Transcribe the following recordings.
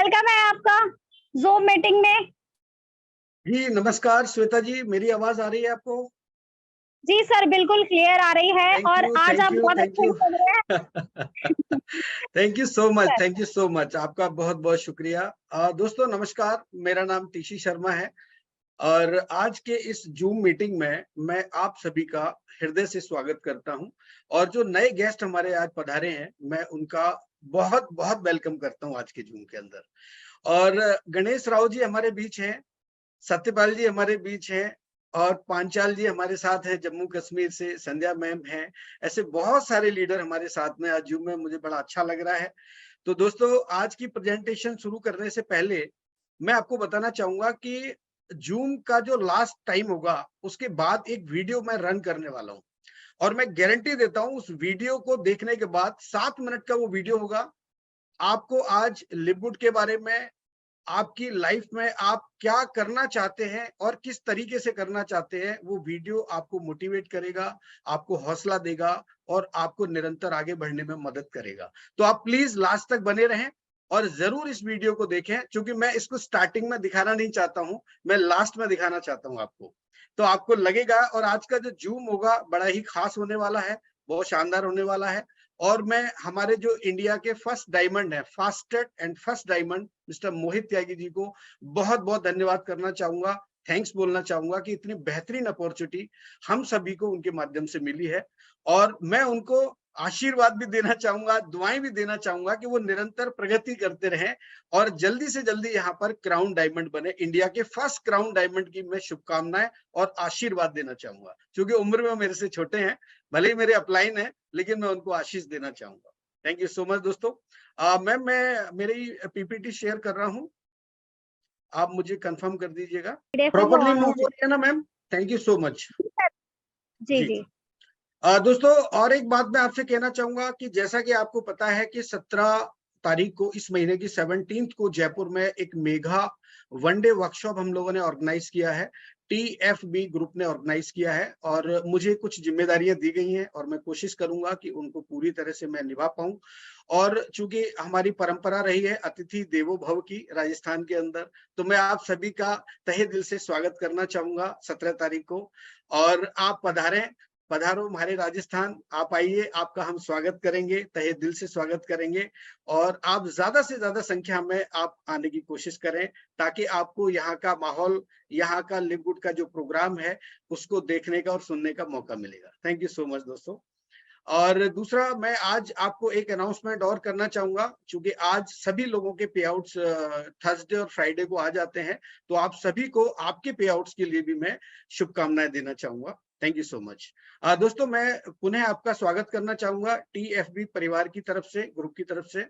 Welcome है आपका zoom meeting में। जी, नमस्कार श्वेता जी, मेरी आवाज़ आ रही है आपको? जी सर, बिल्कुल क्लियर आ रही है थैंक और यू, आज थैंक आप यू, बहुत थैंक अच्छे यू। लग रहे हैं। जी thank sir. You so much, आपका बहुत-बहुत शुक्रिया। दोस्तों नमस्कार, मेरा नाम टीशी शर्मा है और आज के इस ज़ूम मीटिंग में मैं आप सभी का हृदय से स्वागत करता हूँ और जो नए गेस्ट हमारे आज पधारे हैं, मैं उनका बहुत-बहुत वेलकम करता हूँ आज के ज़ूम के अंदर। और गणेश राव जी हमारे बीच हैं, सत्यपाल जी हमारे बीच हैं और पांचाल जी हमारे साथ हैं जम्मू कश्मीर से, संध्या मैम हैं। ऐसे बहुत सारे लीडर हमारे साथ में आज जूम में, मुझे बड़ा अच्छा लग रहा है। तो दोस्तों आज की प्रेजेंटेशन शुरू करने से पहले मैं आपको बताना चाहूंगा कि जूम का जो लास्ट टाइम होगा उसके बाद एक वीडियो मैं रन करने वाला हूँ और मैं गारंटी देता हूँ उस वीडियो को देखने के बाद 7 मिनट का वो वीडियो होगा। आपको आज लिववुड के बारे में, आपकी लाइफ में आप क्या करना चाहते हैं और किस तरीके से करना चाहते हैं, वो वीडियो आपको मोटिवेट करेगा, आपको हौसला देगा और आपको निरंतर आगे बढ़ने में मदद करेगा। तो आप प्लीज लास्ट तक बने रहें और जरूर इस वीडियो को देखें, क्योंकि मैं इसको स्टार्टिंग में दिखाना नहीं चाहता हूं, मैं लास्ट में दिखाना चाहता हूं आपको। तो आपको लगेगा और आज का जो जूम होगा बड़ा ही खास होने वाला है, बहुत शानदार होने वाला है। और मैं हमारे जो इंडिया के फर्स्ट डायमंड है, fastest and first diamond mister Mohit Tyagi ji को बहुत-बहुत धन्यवाद करना चाहूंगा, थैंक्स बोलना चाहूंगा कि इतनी बेहतरीन अपॉर्चुनिटी हम सभी को उनके माध्यम से मिली है। और मैं उनको आशीर्वाद भी देना चाहूंगा, दुआएं भी देना चाहूंगा कि वो निरंतर प्रगति करते रहें और जल्दी से जल्दी यहाँ पर क्राउन डायमंड बने। इंडिया के फर्स्ट क्राउन डायमंड की मैं शुभकामनाएं और आशीर्वाद देना चाहूंगा, क्योंकि उम्र में मेरे से छोटे हैं, भले ही मेरे अपलाइन है, लेकिन मैं उनको आशीष देना चाहूंगा। थैंक यू सो मच दोस्तों। मैम मैं मेरी पीपीटी शेयर कर रहा हूँ, आप मुझे कंफर्म कर दीजिएगा। पीडीएफ में भी प्रॉपर्ली ऑन मूव हो हो रही है ना ma'am? Thank you so much. जी, जी जी। दोस्तों, और एक बात मैं आपसे कहना चाहूंगा कि जैसा कि आपको पता है कि 17 तारीख को, इस महीने की 17th को जयपुर में एक मेगा वनडे वर्कशॉप हम लोगों ने ऑर्गेनाइज किया है, टीएफबी ग्रुप ने ऑर्गेनाइज किया है और मुझे कुछ जिम्मेदारियां दी गई हैं और मैं कोशिश करूंगा कि उनको पूरी तरह से मैं निभा पाऊं। और चूंकि हमारी परंपरा रही है अतिथि देवो भव की राजस्थान के अंदर, तो मैं आप सभी का तहे दिल से स्वागत करना चाहूंगा 17 तारीख को। और आप पधारें, पधारो हमारे राजस्थान, आप आइए, आपका हम स्वागत करेंगे, तहे दिल से स्वागत करेंगे। और आप ज्यादा से ज्यादा संख्या में आप आने की कोशिश करें, ताकि आपको यहाँ का माहौल, यहाँ का लिववुड का जो प्रोग्राम है उसको देखने का और सुनने का मौका मिलेगा। थैंक यू सो मच दोस्तों। और दूसरा, मैं आज आपको एक अनाउंसमेंट और करना चाहूंगा, क्योंकि आज सभी लोगों के पे आउट्स थर्सडे और फ्राइडे को आ जाते हैं, तो आप सभी को आपके पे आउट्स के लिए भी मैं शुभकामनाएं देना चाहूंगा। Thank you so much. दोस्तों, मैं पुनः आपका स्वागत करना चाहूंगा टीएफबी परिवार की तरफ से, ग्रुप की तरफ से।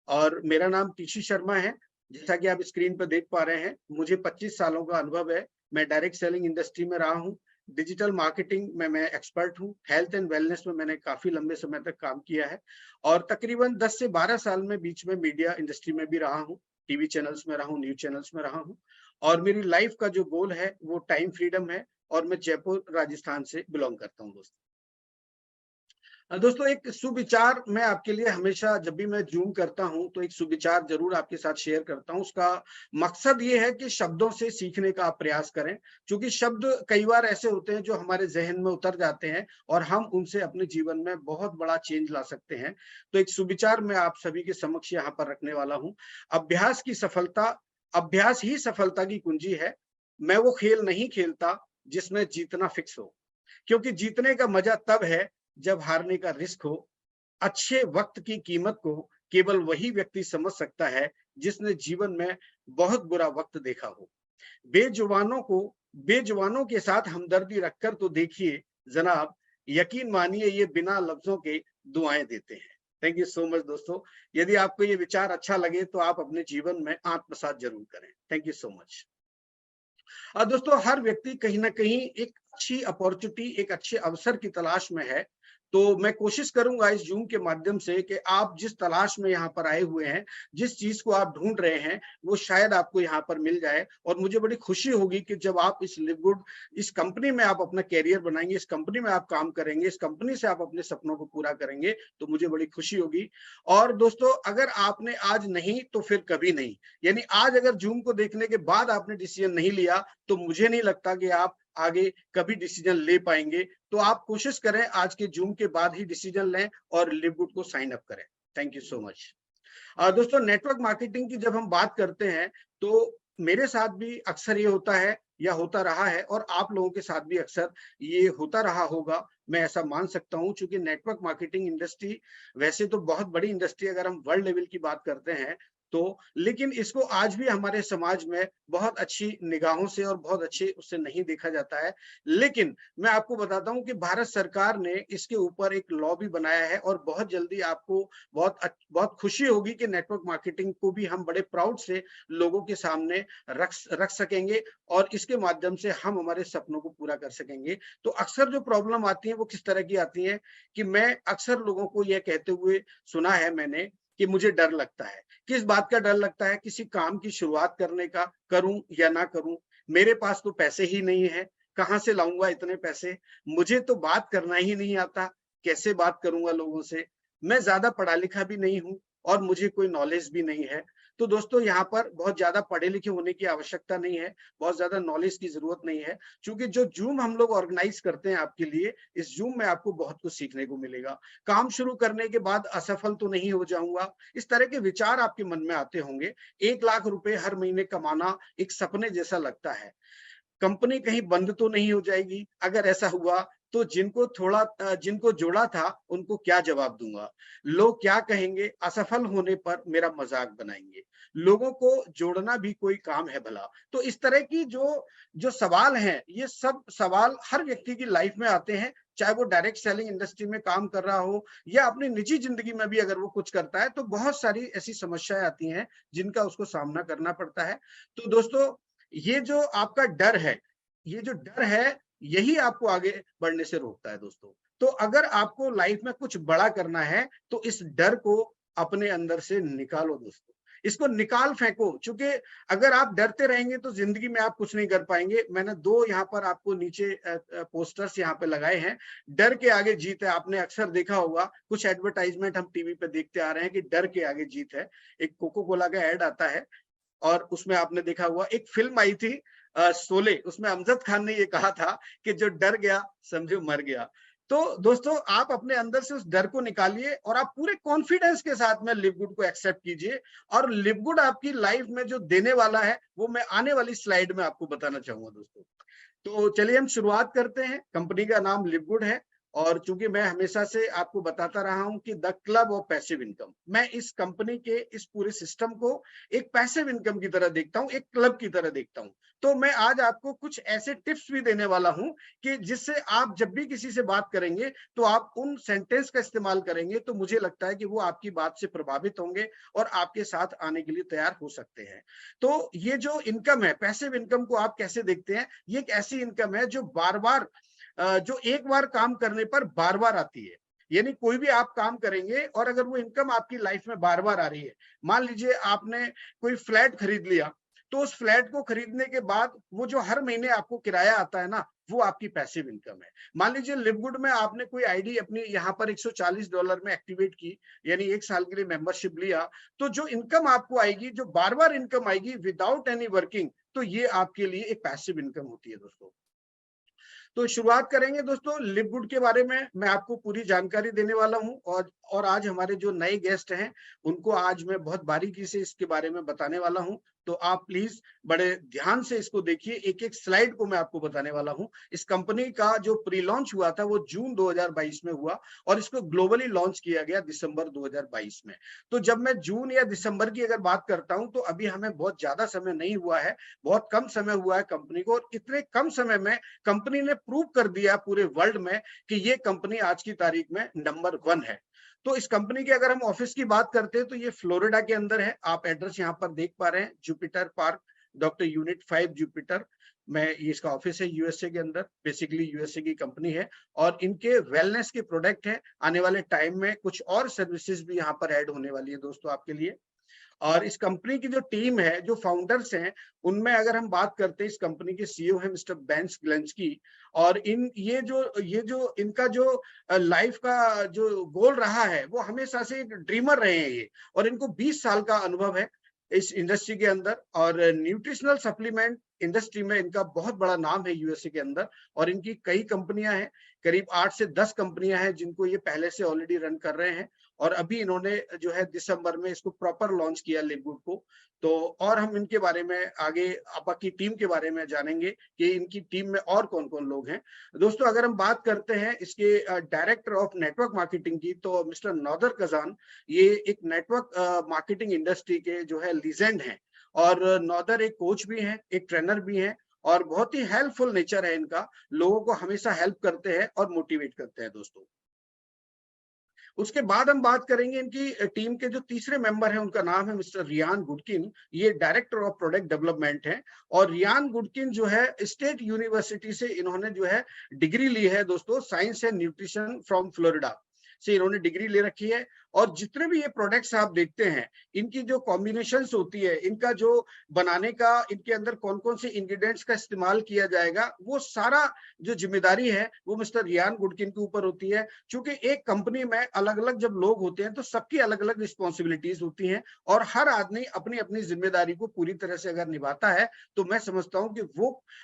और मेरा नाम टीशी शर्मा है, जैसा कि आप स्क्रीन पर देख पा रहे हैं। मुझे 25 सालों का अनुभव है, मैं डायरेक्ट सेलिंग इंडस्ट्री में रहा हूँ, डिजिटल मार्केटिंग में मैं एक्सपर्ट हूँ, हेल्थ एंड वेलनेस में मैंने काफी लंबे समय तक काम किया है और तकरीबन 10 से 12 साल में बीच में मीडिया इंडस्ट्री में भी रहा हूँ, टीवी चैनल्स में रहा हूँ, न्यूज चैनल्स में रहा हूँ। और मेरी लाइफ का जो गोल है वो टाइम फ्रीडम है और मैं जयपुर राजस्थान से बिलोंग करता हूँ दोस्तों। दोस्तों, एक सुविचार मैं आपके लिए हमेशा, जब भी मैं जूम करता हूं तो एक सुविचार जरूर आपके साथ शेयर करता हूं। उसका मकसद ये है कि शब्दों से सीखने का आप प्रयास करें, क्योंकि शब्द कई बार ऐसे होते हैं जो हमारे जहन में उतर जाते हैं और हम उनसे अपने जीवन में बहुत बड़ा चेंज ला सकते हैं। तो एक सुविचार मैं आप सभी के समक्ष यहाँ पर रखने वाला हूँ। अभ्यास की सफलता, अभ्यास ही सफलता की कुंजी है। मैं वो खेल नहीं खेलता जिसमें जीतना फिक्स हो, क्योंकि जीतने का मजा तब है जब हारने का रिस्क हो। अच्छे वक्त की कीमत को केवल वही व्यक्ति समझ सकता है जिसने जीवन में बहुत बुरा वक्त देखा हो। बेजुबानों को, बेजुबानों के साथ हमदर्दी रखकर तो देखिए जनाब, यकीन मानिए ये बिना लफ्जों के दुआएं देते हैं। थैंक यू सो मच दोस्तों। यदि आपको ये विचार अच्छा लगे तो आप अपने जीवन में आत्मसात जरूर करें। Thank you so much. दोस्तों, हर व्यक्ति कहीं ना कहीं एक अच्छी अपॉर्चुनिटी, एक अच्छे अवसर की तलाश में है, तो मैं कोशिश करूंगा इस जूम के माध्यम से कि आप जिस तलाश में यहाँ पर आए हुए हैं, जिस चीज को आप ढूंढ रहे हैं, वो शायद आपको यहाँ पर मिल जाए। और मुझे बड़ी खुशी होगी कि जब आप इस लिव गुड, इस कंपनी में आप अपना कैरियर बनाएंगे, इस कंपनी में आप काम करेंगे, इस कंपनी से आप अपने सपनों को पूरा करेंगे, तो मुझे बड़ी खुशी होगी। और दोस्तों, अगर आपने आज नहीं तो फिर कभी नहीं, यानी आज अगर जूम को देखने के बाद आपने डिसीजन नहीं लिया, तो मुझे नहीं लगता कि आप आगे कभी डिसीजन ले पाएंगे। तो आप कोशिश करें आज के जूम के बाद ही डिसीजन लें और लिव गुड को साइन अप करें। Thank you so much. दोस्तों, नेटवर्क मार्केटिंग की जब हम बात करते हैं तो मेरे साथ भी अक्सर ये होता है या होता रहा है, और आप लोगों के साथ भी अक्सर ये होता रहा होगा, मैं ऐसा मान सकता हूं। चूंकि नेटवर्क मार्केटिंग इंडस्ट्री वैसे तो बहुत बड़ी इंडस्ट्री, अगर हम वर्ल्ड लेवल की बात करते हैं तो, लेकिन इसको आज भी हमारे समाज में बहुत अच्छी निगाहों से और बहुत अच्छे उससे नहीं देखा जाता है। लेकिन मैं आपको बताता हूं कि भारत सरकार ने इसके ऊपर एक लॉ भी बनाया है, और बहुत जल्दी आपको बहुत खुशी होगी कि नेटवर्क मार्केटिंग को भी हम बड़े प्राउड से लोगों के सामने रख सकेंगे, और इसके माध्यम से हम हमारे सपनों को पूरा कर सकेंगे। तो अक्सर जो प्रॉब्लम आती है वो किस तरह की आती है कि मैं अक्सर लोगों को यह कहते हुए सुना है मैंने कि मुझे डर लगता है। किस बात का डर लगता है? किसी काम की शुरुआत करने का, करूं या ना करूं, मेरे पास तो पैसे ही नहीं है, कहां से लाऊंगा इतने पैसे, मुझे तो बात करना ही नहीं आता, कैसे बात करूंगा लोगों से, मैं ज्यादा पढ़ा लिखा भी नहीं हूं और मुझे कोई नॉलेज भी नहीं है। तो दोस्तों, यहाँ पर बहुत ज्यादा पढ़े लिखे होने की आवश्यकता नहीं है, बहुत ज्यादा नॉलेज की जरूरत नहीं है। क्योंकि जो जूम हम लोग ऑर्गेनाइज करते हैं आपके लिए, इस जूम में आपको बहुत कुछ सीखने को मिलेगा। काम शुरू करने के बाद असफल तो नहीं हो जाऊंगा, इस तरह के विचार आपके मन में आते होंगे। 1 लाख रुपए हर महीने कमाना एक सपने जैसा लगता है। कंपनी कहीं बंद तो नहीं हो जाएगी? अगर ऐसा हुआ तो जिनको जोड़ा था उनको क्या जवाब दूंगा? लोग क्या कहेंगे? असफल होने पर मेरा मजाक बनाएंगे। लोगों को जोड़ना भी कोई काम है भला? तो इस तरह की जो जो सवाल हैं, ये सब सवाल हर व्यक्ति की लाइफ में आते हैं, चाहे वो डायरेक्ट सेलिंग इंडस्ट्री में काम कर रहा हो या अपनी निजी जिंदगी में भी अगर वो कुछ करता है, तो बहुत सारी ऐसी समस्याएं आती हैं जिनका उसको सामना करना पड़ता है। तो दोस्तों, ये जो आपका डर है, ये जो डर है, यही आपको आगे बढ़ने से रोकता है दोस्तों। तो अगर आपको लाइफ में कुछ बड़ा करना है तो इस डर को अपने अंदर से निकालो दोस्तों, इसको निकाल फेंको। क्योंकि अगर आप डरते रहेंगे तो जिंदगी में आप कुछ नहीं कर पाएंगे। मैंने 2 यहाँ पर आपको नीचे पोस्टर्स यहाँ पे लगाए हैं, डर के आगे जीत है। आपने अक्सर देखा होगा, कुछ एडवर्टाइजमेंट हम टीवी पे देखते आ रहे हैं कि डर के आगे जीत है। एक कोको कोला का एड आता है, और उसमें आपने देखा हुआ एक फिल्म आई थी शोले, उसमें अमजद खान ने ये कहा था कि जो डर गया समझो मर गया। तो दोस्तों, आप अपने अंदर से उस डर को निकालिए और आप पूरे कॉन्फिडेंस के साथ में लिव गुड को एक्सेप्ट कीजिए। और लिव गुड आपकी लाइफ में जो देने वाला है वो मैं आने वाली स्लाइड में आपको बताना चाहूंगा दोस्तों। तो चलिए हम शुरुआत करते हैं। कंपनी का नाम लिव गुड है, और चूंकि मैं हमेशा से आपको बताता रहा हूं कि the club of passive income, मैं इस कंपनी के इस पूरे सिस्टम को एक पैसिव इनकम की तरह देखता हूं, एक क्लब की तरह देखता हूं। तो मैं आज आपको कुछ ऐसे टिप्स भी देने वाला हूं कि जिससे आप जब भी किसी से बात करेंगे तो आप उन सेंटेंस का इस्तेमाल करेंगे, तो मुझे लगता है कि वो आपकी बात से प्रभावित होंगे और आपके साथ आने के लिए तैयार हो सकते हैं। तो ये जो इनकम है, पैसिव इनकम को आप कैसे देखते हैं? ये एक ऐसी इनकम है जो बार बार जो एक बार काम करने पर बार बार आती है। यानी कोई भी आप काम करेंगे और अगर वो इनकम आपकी लाइफ में बार बार आ रही है, मान लीजिए आपने कोई फ्लैट खरीद लिया, तो उस फ्लैट को खरीदने के बाद वो जो हर महीने आपको किराया आता है ना, वो आपकी पैसिव इनकम है। मान लीजिए लिव गुड में आपने कोई आईडी अपनी यहाँ पर $140 में एक्टिवेट की, यानी 1 साल के लिए मेंबरशिप लिया, तो जो इनकम आपको आएगी, जो बार बार इनकम आएगी विदाउट एनी वर्किंग, तो ये आपके लिए एक पैसिव इनकम होती है दोस्तों। तो शुरुआत करेंगे दोस्तों लिव गुड के बारे में। मैं आपको पूरी जानकारी देने वाला हूं, और आज हमारे जो नए गेस्ट हैं उनको आज मैं बहुत बारीकी से इसके बारे में बताने वाला हूं। तो आप प्लीज बड़े ध्यान से इसको देखिए, एक एक स्लाइड को मैं आपको बताने वाला हूं। इस कंपनी का जो प्री लॉन्च हुआ था वो जून 2022 में हुआ, और इसको ग्लोबली लॉन्च किया गया दिसंबर 2022 में। तो जब मैं जून या दिसंबर की अगर बात करता हूं तो अभी हमें बहुत ज्यादा समय नहीं हुआ है, बहुत कम समय हुआ है कंपनी को, और इतने कम समय में कंपनी ने प्रूव कर दिया पूरे वर्ल्ड में कि ये कंपनी आज की तारीख में नंबर 1 है। तो इस कंपनी के अगर हम ऑफिस की बात करते हैं तो ये फ्लोरिडा के अंदर है। आप एड्रेस यहाँ पर देख पा रहे हैं, Jupiter park doctor unit 5 Jupiter में इसका ऑफिस है यूएसए के अंदर। बेसिकली यूएसए की कंपनी है और इनके वेलनेस के प्रोडक्ट है। आने वाले टाइम में कुछ और सर्विसेज भी यहाँ पर ऐड होने वाली है दोस्तों आपके लिए। और इस कंपनी की जो टीम है, जो फाउंडर्स हैं, उनमें अगर हम बात करते हैं, इस कंपनी के सीईओ है मिस्टर बेन ग्लेंस्की। और ये जो इनका जो लाइफ का जो गोल रहा है, वो हमेशा से एक ड्रीमर रहे हैं ये। और इनको 20 साल का अनुभव है इस इंडस्ट्री के अंदर। और न्यूट्रिशनल सप्लीमेंट इंडस्ट्री में इनका बहुत बड़ा नाम है यूएसए के अंदर। और इनकी कई कंपनियां हैं, करीब 8 से 10 कंपनियां हैं जिनको ये पहले से ऑलरेडी रन कर रहे हैं। और अभी इन्होंने जो है दिसंबर में इसको प्रॉपर लॉन्च किया लिवगुड को। तो और हम इनके बारे में आगे आपा की टीम के बारे में जानेंगे कि इनकी टीम में और कौन कौन लोग हैं। दोस्तों अगर हम बात करते हैं इसके डायरेक्टर ऑफ नेटवर्क मार्केटिंग की, तो मिस्टर नौदर कजान, ये एक नेटवर्क मार्केटिंग इंडस्ट्री के जो है लीजेंड हैं। और नौदर एक कोच भी हैं, एक ट्रेनर भी हैं और बहुत ही हेल्पफुल नेचर है इनका। लोगों को हमेशा हेल्प करते हैं और मोटिवेट करते हैं दोस्तों। उसके बाद हम बात करेंगे इनकी टीम के जो तीसरे मेंबर हैं, उनका नाम है मिस्टर रियान गुडकिन। ये डायरेक्टर ऑफ प्रोडक्ट डेवलपमेंट है। और रियान गुडकिन जो है स्टेट यूनिवर्सिटी से इन्होंने जो है डिग्री ली है दोस्तों, science and nutrition from Florida से इन्होंने डिग्री ले रखी है। और जितने भी ये प्रोडक्ट्स आप देखते हैं, इनकी जो कॉम्बिनेशंस होती है, इनका जो बनाने का, इनके अंदर कौन कौन से इंग्रेडिएंट्स का इस्तेमाल किया जाएगा, वो सारा जो जिम्मेदारी है वो मिस्टर रियान गुडकिन के ऊपर होती है। क्योंकि एक कंपनी में अलग अलग जब लोग होते हैं तो सबकी अलग अलग रिस्पॉन्सिबिलिटीज होती हैं और हर आदमी अपनी अपनी जिम्मेदारी को पूरी तरह से अगर निभाता है तो मैं समझता हूं कि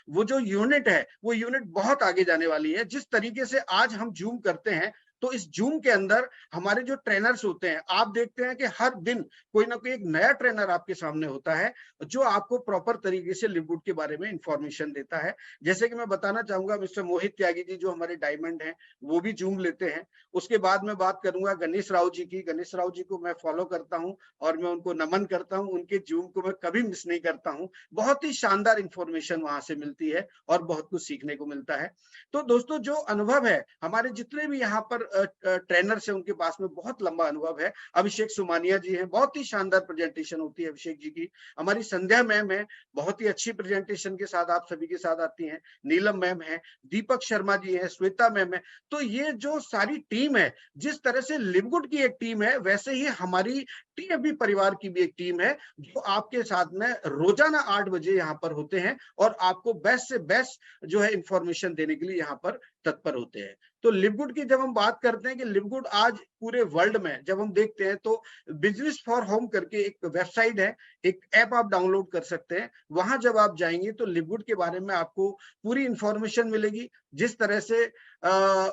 वो जो यूनिट है, वो यूनिट बहुत आगे जाने वाली है। जिस तरीके से आज हम जूम करते हैं, तो इस जूम के अंदर हमारे जो ट्रेनर्स होते हैं, आप देखते हैं कि हर दिन कोई ना कोई एक नया ट्रेनर आपके सामने होता है जो आपको प्रॉपर तरीके से लिवगुड के बारे में इंफॉर्मेशन देता है। जैसे कि मैं बताना चाहूंगा, मिस्टर मोहित त्यागी जी जो हमारे डायमंड हैं, वो भी जूम लेते हैं। उसके बाद मैं बात करूंगा गणेश राव जी की। गणेश राव जी को मैं फॉलो करता हूं और मैं उनको नमन करता हूं। उनके जूम को मैं कभी मिस नहीं करता हूं। बहुत ही शानदार इंफॉर्मेशन वहां से मिलती है और बहुत कुछ सीखने को मिलता है। तो दोस्तों जो अनुभव है, हमारे जितने भी यहाँ पर ट्रेनर्स हैं, उनके पास में बहुत लंबा अनुभव है। अभिषेक सुमानिया जी हैं, बहुत ही शानदार प्रेजेंटेशन होती है अभिषेक जी की। हमारी संध्या मैम है, बहुत ही अच्छी प्रेजेंटेशन के साथ आप सभी के साथ आती हैं। नीलम मैम है, दीपक शर्मा जी हैं, श्वेता मैम है। तो ये जो सारी टीम है, जिस तरह से लिवगुड की एक टीम है, वैसे ही हमारी टीएफबी परिवार की भी एक टीम है जो आपके साथ में रोजाना 8 बजे यहाँ पर होते हैं और आपको बेस्ट से बेस्ट जो है इंफॉर्मेशन देने के लिए यहाँ पर तत्पर होते हैं। तो लिवगुड की जब हम बात करते हैं कि लिवगुड आज पूरे वर्ल्ड में जब हम देखते हैं तो बिजनेस फॉर होम करके एक वेबसाइट है, एक ऐप आप डाउनलोड कर सकते हैं। वहां जब आप जाएंगे तो लिवगुड के बारे में आपको पूरी इंफॉर्मेशन मिलेगी। जिस तरह से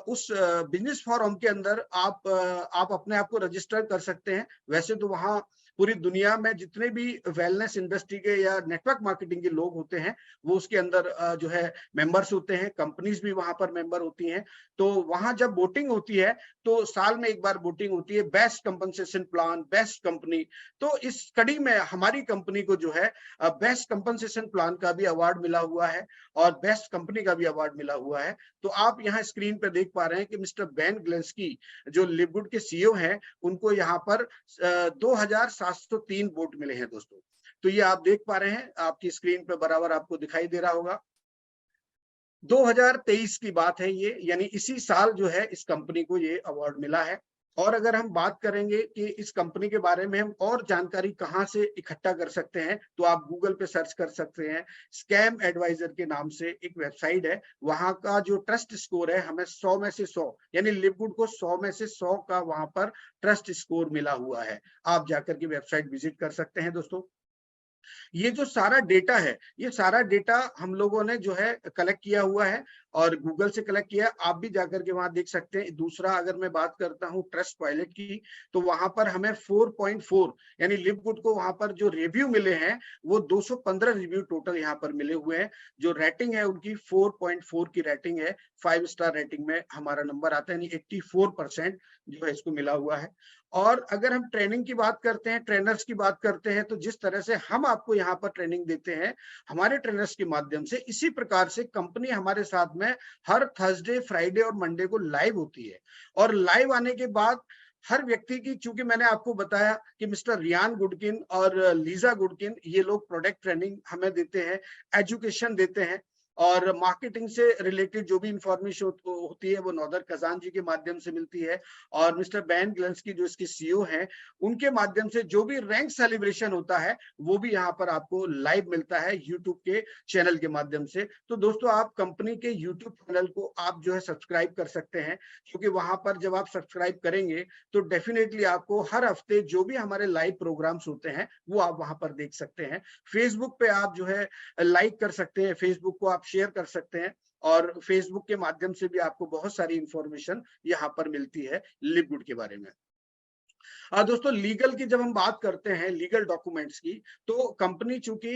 उस बिजनेस फॉर होम के अंदर आप अपने आप को रजिस्टर कर सकते हैं। वैसे तो वहां पूरी दुनिया में जितने भी वेलनेस इंडस्ट्री के या नेटवर्क मार्केटिंग के लोग होते हैं, वो उसके अंदर जो है मेंबर्स होते हैं। कंपनीज भी वहां पर मेंबर होती हैं। तो वहां जब वोटिंग होती है तो साल में एक बार वोटिंग होती है, best compensation plan, best company. तो इस कड़ी में हमारी कंपनी को जो है बेस्ट कंपनसेशन प्लान का भी अवार्ड मिला हुआ है और बेस्ट कंपनी का भी अवार्ड मिला हुआ है। तो आप यहाँ स्क्रीन पे देख पा रहे हैं कि मिस्टर बेन ग्लेंस्की जो लिवगुड के सीईओ हैं, उनको यहाँ पर 2703 वोट मिले हैं दोस्तों। तो ये आप देख पा रहे हैं, आपकी स्क्रीन पे बराबर आपको दिखाई दे रहा होगा। 2023 की बात है ये, यानी इसी साल जो है इस कंपनी को ये अवार्ड मिला है। और अगर हम बात करेंगे कि इस कंपनी के बारे में हम और जानकारी कहां से इकट्ठा कर सकते हैं, तो आप गूगल पे सर्च कर सकते हैं। स्कैम एडवाइजर के नाम से एक वेबसाइट है, वहां का जो ट्रस्ट स्कोर है हमें 100 में से 100, यानी लिवगुड को 100 में से 100 का वहां पर ट्रस्ट स्कोर मिला हुआ है। आप जाकर के वेबसाइट विजिट कर सकते हैं दोस्तों। ये जो सारा डेटा है, ये सारा डेटा हम लोगों ने जो है कलेक्ट किया हुआ है और गूगल से कलेक्ट किया है। आप भी जाकर के वहां देख सकते हैं। दूसरा अगर मैं बात करता हूं ट्रस्ट पायलट की, तो वहां पर हमें 4.4 यानी लिवगुड को वहां पर जो रिव्यू मिले हैं वो 215 रिव्यू टोटल यहाँ पर मिले हुए हैं। जो रेटिंग है उनकी 4.4 की रेटिंग है। 5 स्टार रेटिंग में हमारा नंबर आता है, यानी 84% जो है इसको मिला हुआ है। और अगर हम ट्रेनिंग की बात करते हैं, ट्रेनर्स की बात करते हैं, तो जिस तरह से हम आपको यहाँ पर ट्रेनिंग देते हैं हमारे ट्रेनर्स के माध्यम से, इसी प्रकार से कंपनी हमारे साथ में हर थर्सडे, फ्राइडे और मंडे को लाइव होती है। और लाइव आने के बाद हर व्यक्ति की, चूंकि मैंने आपको बताया कि मिस्टर रियान गुडकिन और लीजा गुडकिन ये लोग प्रोडक्ट ट्रेनिंग हमें देते हैं, एजुकेशन देते हैं, और मार्केटिंग से रिलेटेड जो भी इंफॉर्मेशन होती है वो नौदर खजान जी के माध्यम से मिलती है, और मिस्टर बैन ग्लेंस्की जो इसके सीईओ हैं उनके माध्यम से जो भी रैंक सेलिब्रेशन होता है वो भी यहाँ पर आपको लाइव मिलता है यूट्यूब के चैनल के माध्यम से। तो दोस्तों आप कंपनी के यूट्यूब चैनल को आप जो है सब्सक्राइब कर सकते हैं, क्योंकि वहां पर जब आप सब्सक्राइब करेंगे तो डेफिनेटली आपको हर हफ्ते जो भी हमारे लाइव प्रोग्राम्स होते हैं वो आप वहां पर देख सकते हैं। फेसबुक पे आप जो है लाइक कर सकते हैं, फेसबुक को आप शेयर कर सकते हैं, और फेसबुक के माध्यम से भी आपको बहुत सारी इंफॉर्मेशन यहाँ पर मिलती है लिवगुड के बारे में। दोस्तों लीगल की जब हम बात करते हैं, लीगल डॉक्यूमेंट्स की, तो कंपनी चूंकि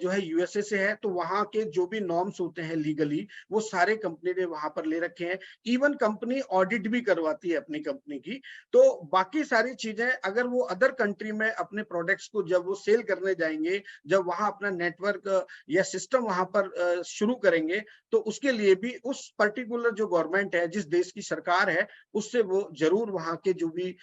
जो है यूएसए से है, तो वहां के जो भी नॉर्म्स होते हैं लीगली वो सारे कंपनी ने वहां पर ले रखे हैं। इवन कंपनी ऑडिट भी करवाती है अपनी कंपनी की। तो बाकी सारी चीजें अगर वो अदर कंट्री में अपने प्रोडक्ट्स को जब वो सेल करने जाएंगे, जब वहां अपना नेटवर्क या सिस्टम वहां पर शुरू करेंगे, तो उसके लिए भी उस पर्टिकुलर जो गवर्नमेंट है, जिस देश की सरकार है, उससे वो जरूर वहां के जो भी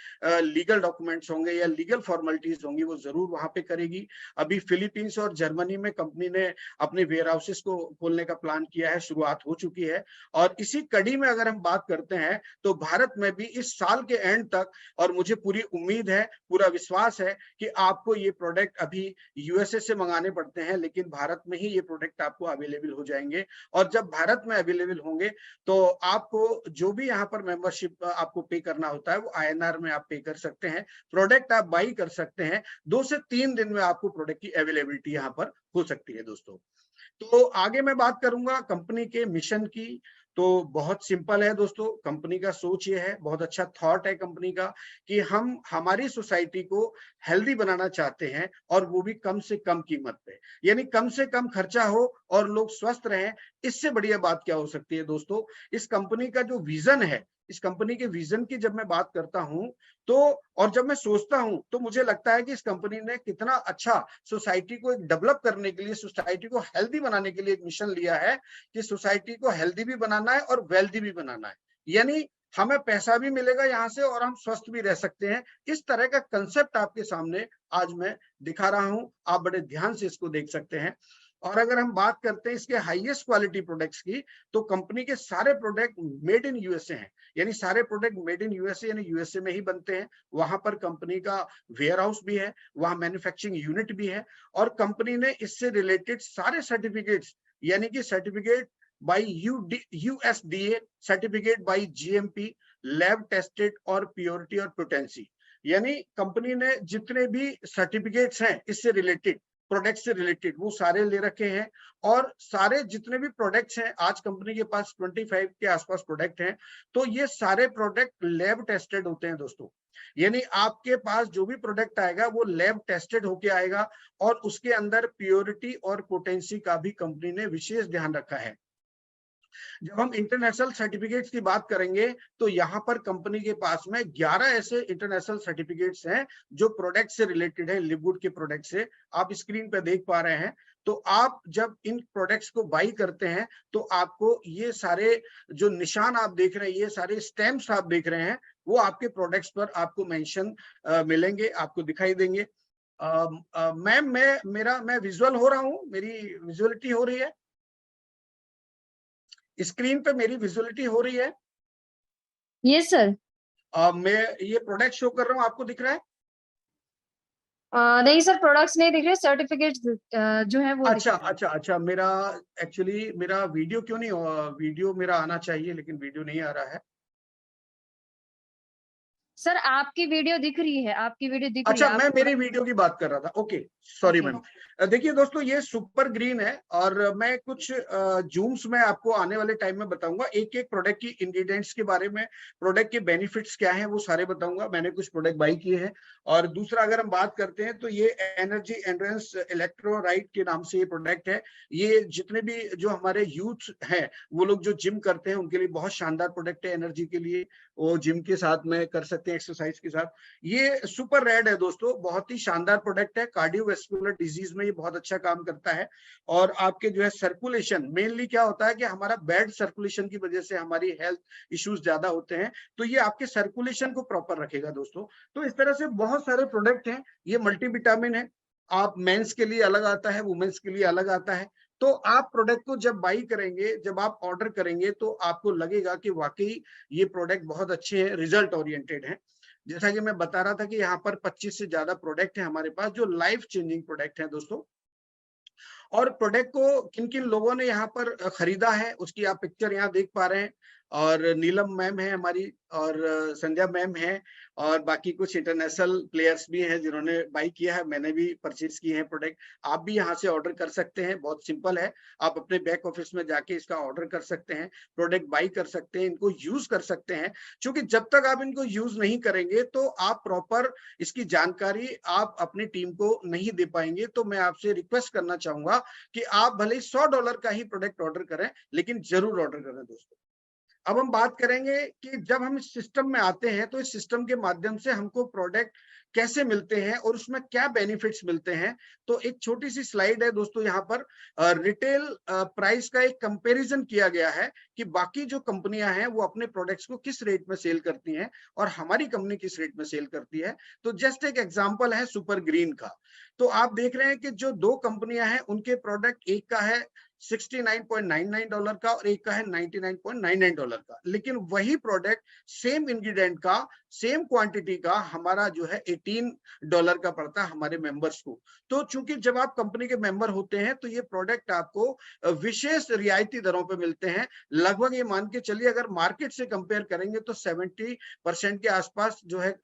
लीगल डॉक्यूमेंट्स होंगे या लीगल फॉर्मेलिटीज होंगी वो जरूर वहां पे करेगी। अभी फिलीपींस और जर्मनी में कंपनी ने अपने वेयर हाउसेस को खोलने का प्लान किया है, शुरुआत हो चुकी है। और इसी कड़ी में अगर हम बात करते हैं तो भारत में भी इस साल के एंड तक, और मुझे पूरी उम्मीद है, पूरा विश्वास है कि आपको ये प्रोडक्ट अभी यूएसए से मंगाने पड़ते हैं, लेकिन भारत में ही ये प्रोडक्ट आपको अवेलेबल हो जाएंगे। और जब भारत में अवेलेबल होंगे तो आपको जो भी यहाँ पर मेंबरशिप आपको पे करना होता है वो आईएनआर में आप पे कर सकते हैं, प्रोडक्ट आप बाई कर सकते हैं। 2 से 3 दिन में आपको प्रोडक्ट की अवेलेबिलिटी यहाँ पर हो सकती है दोस्तों। तो आगे मैं बात करूंगा कंपनी के मिशन की। तो बहुत सिंपल है दोस्तों, कंपनी का सोच ये है, बहुत अच्छा थॉट है कंपनी का, कि हम हमारी सोसाइटी को हेल्दी बनाना चाहते हैं, और वो भी कम से कम कीमत पे, यानी कम से कम खर्चा हो और लोग स्वस्थ रहें। इससे बढ़िया बात क्या हो सकती है दोस्तों। इस कंपनी का जो विजन है, इस कंपनी के विजन की जब मैं बात करता हूं तो, और जब मैं सोचता हूं तो मुझे लगता है कि इस कंपनी ने कितना अच्छा सोसाइटी को एक डेवलप करने के लिए, सोसाइटी को हेल्दी बनाने के लिए एक मिशन लिया है कि सोसाइटी को हेल्दी भी बनाना है और वेल्दी भी बनाना है, यानी हमें पैसा भी मिलेगा यहाँ से और हम स्वस्थ भी रह सकते हैं। इस तरह का कंसेप्ट आपके सामने आज मैं दिखा रहा हूं, आप बड़े ध्यान से इसको देख सकते हैं। और अगर हम बात करते हैं इसके हाईएस्ट क्वालिटी प्रोडक्ट्स की, तो कंपनी के सारे प्रोडक्ट मेड इन यूएसए हैं, यानी सारे प्रोडक्ट मेड इन यूएसए यानी यूएसए में ही बनते हैं। वहां पर कंपनी का वेयर हाउस भी है, वहां मैन्युफैक्चरिंग यूनिट भी है, और कंपनी ने इससे रिलेटेड सारे सर्टिफिकेट्स, यानी कि certificate bye USDA, certificate bye GMP, lab tested और प्योरिटी और पोटेंसी, यानी कंपनी ने जितने भी सर्टिफिकेट्स हैं इससे रिलेटेड, प्रोडक्ट से रिलेटेड, वो सारे ले रखे हैं। और सारे जितने भी प्रोडक्ट्स हैं, आज कंपनी के पास 25 के आसपास प्रोडक्ट हैं, तो ये सारे प्रोडक्ट लैब टेस्टेड होते हैं दोस्तों, यानी आपके पास जो भी प्रोडक्ट आएगा वो लैब टेस्टेड होके आएगा, और उसके अंदर प्योरिटी और पोटेंसी का भी कंपनी ने विशेष ध्यान रखा है। जब हम इंटरनेशनल सर्टिफिकेट्स की बात करेंगे तो यहाँ पर कंपनी के पास में 11 ऐसे इंटरनेशनल सर्टिफिकेट्स हैं जो प्रोडक्ट से रिलेटेड है, लिवगुड के प्रोडक्ट से, आप स्क्रीन पर देख पा रहे हैं। तो आप जब इन प्रोडक्ट्स को बाई करते हैं तो आपको ये सारे जो निशान आप देख रहे हैं, ये सारे स्टैम्प्स आप देख रहे हैं, वो आपके प्रोडक्ट्स पर आपको मेंशन मिलेंगे, आपको दिखाई देंगे। मैम मैं विजुअल हो रहा हूँ, मेरी विजुअलिटी हो रही है, स्क्रीन पे मेरी विजुअलिटी हो रही है? Yes sir. मैं ये प्रोडक्ट शो कर रहा हूँ, आपको दिख रहा है? नहीं सर, प्रोडक्ट्स नहीं दिख रहे, सर्टिफिकेट्स जो है वो अच्छा दिख रहे हैं। अच्छा अच्छा, मेरा एक्चुअली मेरा वीडियो क्यों नहीं, वीडियो मेरा आना चाहिए लेकिन वीडियो नहीं आ रहा है। सर आपकी वीडियो दिख रही है, आपकी वीडियो दिख रही है। अच्छा, मैं मेरी वीडियो की बात कर रहा था, ओके सॉरी मैम। देखिए दोस्तों, ये सुपर ग्रीन है, और मैं कुछ जूम्स में आपको आने वाले टाइम में बताऊंगा, एक एक प्रोडक्ट की इंग्रेडिएंट्स के बारे में, प्रोडक्ट के बेनिफिट्स क्या हैं वो सारे बताऊंगा। मैंने कुछ प्रोडक्ट बाई किए हैं। और दूसरा अगर हम बात करते हैं तो ये एनर्जी एंड्रेंस इलेक्ट्रोलाइट के नाम से ये प्रोडक्ट है। ये जितने भी जो हमारे यूथ हैं, वो लोग जो जिम करते हैं उनके लिए बहुत शानदार प्रोडक्ट है एनर्जी के लिए। वो जिम के साथ में कर सकते हैं, एक्सरसाइज के साथ। ये सुपर रेड है दोस्तों, बहुत ही शानदार प्रोडक्ट है, कार्डियोवैस्कुलर डिजीज में ये बहुत अच्छा काम करता है। और आपके जो है सर्कुलेशन, मेनली क्या होता है कि हमारा बैड सर्कुलेशन की वजह से हमारी हेल्थ इश्यूज ज्यादा होते हैं, तो ये आपके सर्कुलेशन को प्रॉपर रखेगा दोस्तों। तो इस तरह से बहुत सारे प्रोडक्ट हैं, ये मल्टीविटामिन है। आप मेंस के लिए अलग आता है, वुमेन्स के लिए अलग आता है। तो आप प्रोडक्ट को जब बाई करेंगे, जब आप ऑर्डर करेंगे, तो आपको लगेगा कि वाकई ये प्रोडक्ट बहुत अच्छे हैं, रिजल्ट ओरिएंटेड है। जैसा कि मैं बता रहा था कि यहाँ पर 25 से ज्यादा प्रोडक्ट है हमारे पास जो लाइफ चेंजिंग प्रोडक्ट है दोस्तों। और प्रोडक्ट को किन किन लोगों ने यहाँ पर खरीदा है उसकी आप पिक्चर यहाँ देख पा रहे हैं। और नीलम मैम है हमारी, और संध्या मैम है, और बाकी कुछ इंटरनेशनल प्लेयर्स भी हैं जिन्होंने बाई किया है। मैंने भी परचेज किए हैं प्रोडक्ट। आप भी यहाँ से ऑर्डर कर सकते हैं, बहुत सिंपल है। आप अपने बैक ऑफिस में जाके इसका ऑर्डर कर सकते हैं, प्रोडक्ट बाई कर सकते हैं, इनको यूज कर सकते हैं। क्योंकि जब तक आप इनको यूज नहीं करेंगे तो आप प्रॉपर इसकी जानकारी आप अपनी टीम को नहीं दे पाएंगे। तो मैं आपसे रिक्वेस्ट करना चाहूंगा कि आप भले ही $100 का ही प्रोडक्ट ऑर्डर करें, लेकिन जरूर ऑर्डर करें दोस्तों। अब हम बात करेंगे कि जब हम इस सिस्टम में आते हैं तो इस सिस्टम के माध्यम से हमको प्रोडक्ट कैसे मिलते हैं और उसमें क्या बेनिफिट्स मिलते हैं। तो एक छोटी सी स्लाइड है दोस्तों, यहाँ पर रिटेल प्राइस का एक कंपैरिजन किया गया है कि बाकी जो कंपनियां हैं वो अपने प्रोडक्ट्स को किस रेट में सेल करती हैं और हमारी कंपनी किस रेट में सेल करती है। तो जस्ट एक एग्जांपल है सुपर ग्रीन का। तो आप देख रहे हैं कि जो दो कंपनियां हैं उनके प्रोडक्ट, एक का है $69.99 का और एक का है $99.99 का, लेकिन वही प्रोडक्ट सेम इंग्रेडिएंट का, सेम क्वांटिटी का हमारा जो है $18 का पड़ता है हमारे मेंबर्स को। तो चूंकि जब आप कंपनी के मेंबर होते हैं तो ये प्रोडक्ट आपको विशेष रियायती दरों पे मिलते हैं। लगभग ये मान के चलिए अगर मार्केट से कंपेयर करेंगे तो 70% के आसपास जो है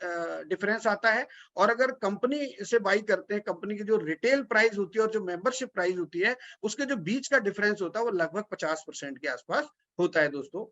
डिफरेंस आता है। और अगर कंपनी से बाई करते हैं, कंपनी की जो रिटेल प्राइस होती है और जो मेंबरशिप प्राइस होती है, उसके जो बीच का डिफरेंस होता है वो लगभग 50% के आसपास होता है दोस्तों।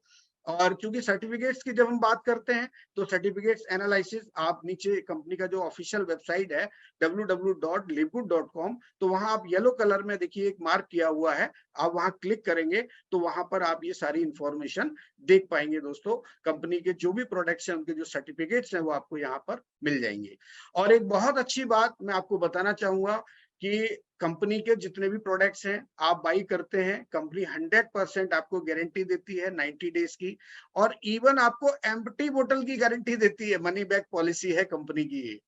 और क्योंकि सर्टिफिकेट्स की जब हम बात करते हैं तो सर्टिफिकेट्स एनालिसिस, आप नीचे कंपनी का जो ऑफिशियल वेबसाइट है www.livgood.com, तो वहां आप येलो कलर में देखिए एक मार्क किया हुआ है, आप वहां क्लिक करेंगे तो वहां पर आप ये सारी इंफॉर्मेशन देख पाएंगे दोस्तों। कंपनी के जो भी प्रोडक्ट्स हैं उनके जो सर्टिफिकेट्स हैं वो आपको यहाँ पर मिल जाएंगे। और एक बहुत अच्छी बात मैं आपको बताना चाहूंगा कि कंपनी के जितने भी प्रोडक्ट्स हैं आप बाई करते हैं, कंपनी 100% आपको गारंटी देती है 90 डेज की। और इवन आपको एम्प्टी बोतल की गारंटी देती है, मनी बैक पॉलिसी है कंपनी की ये।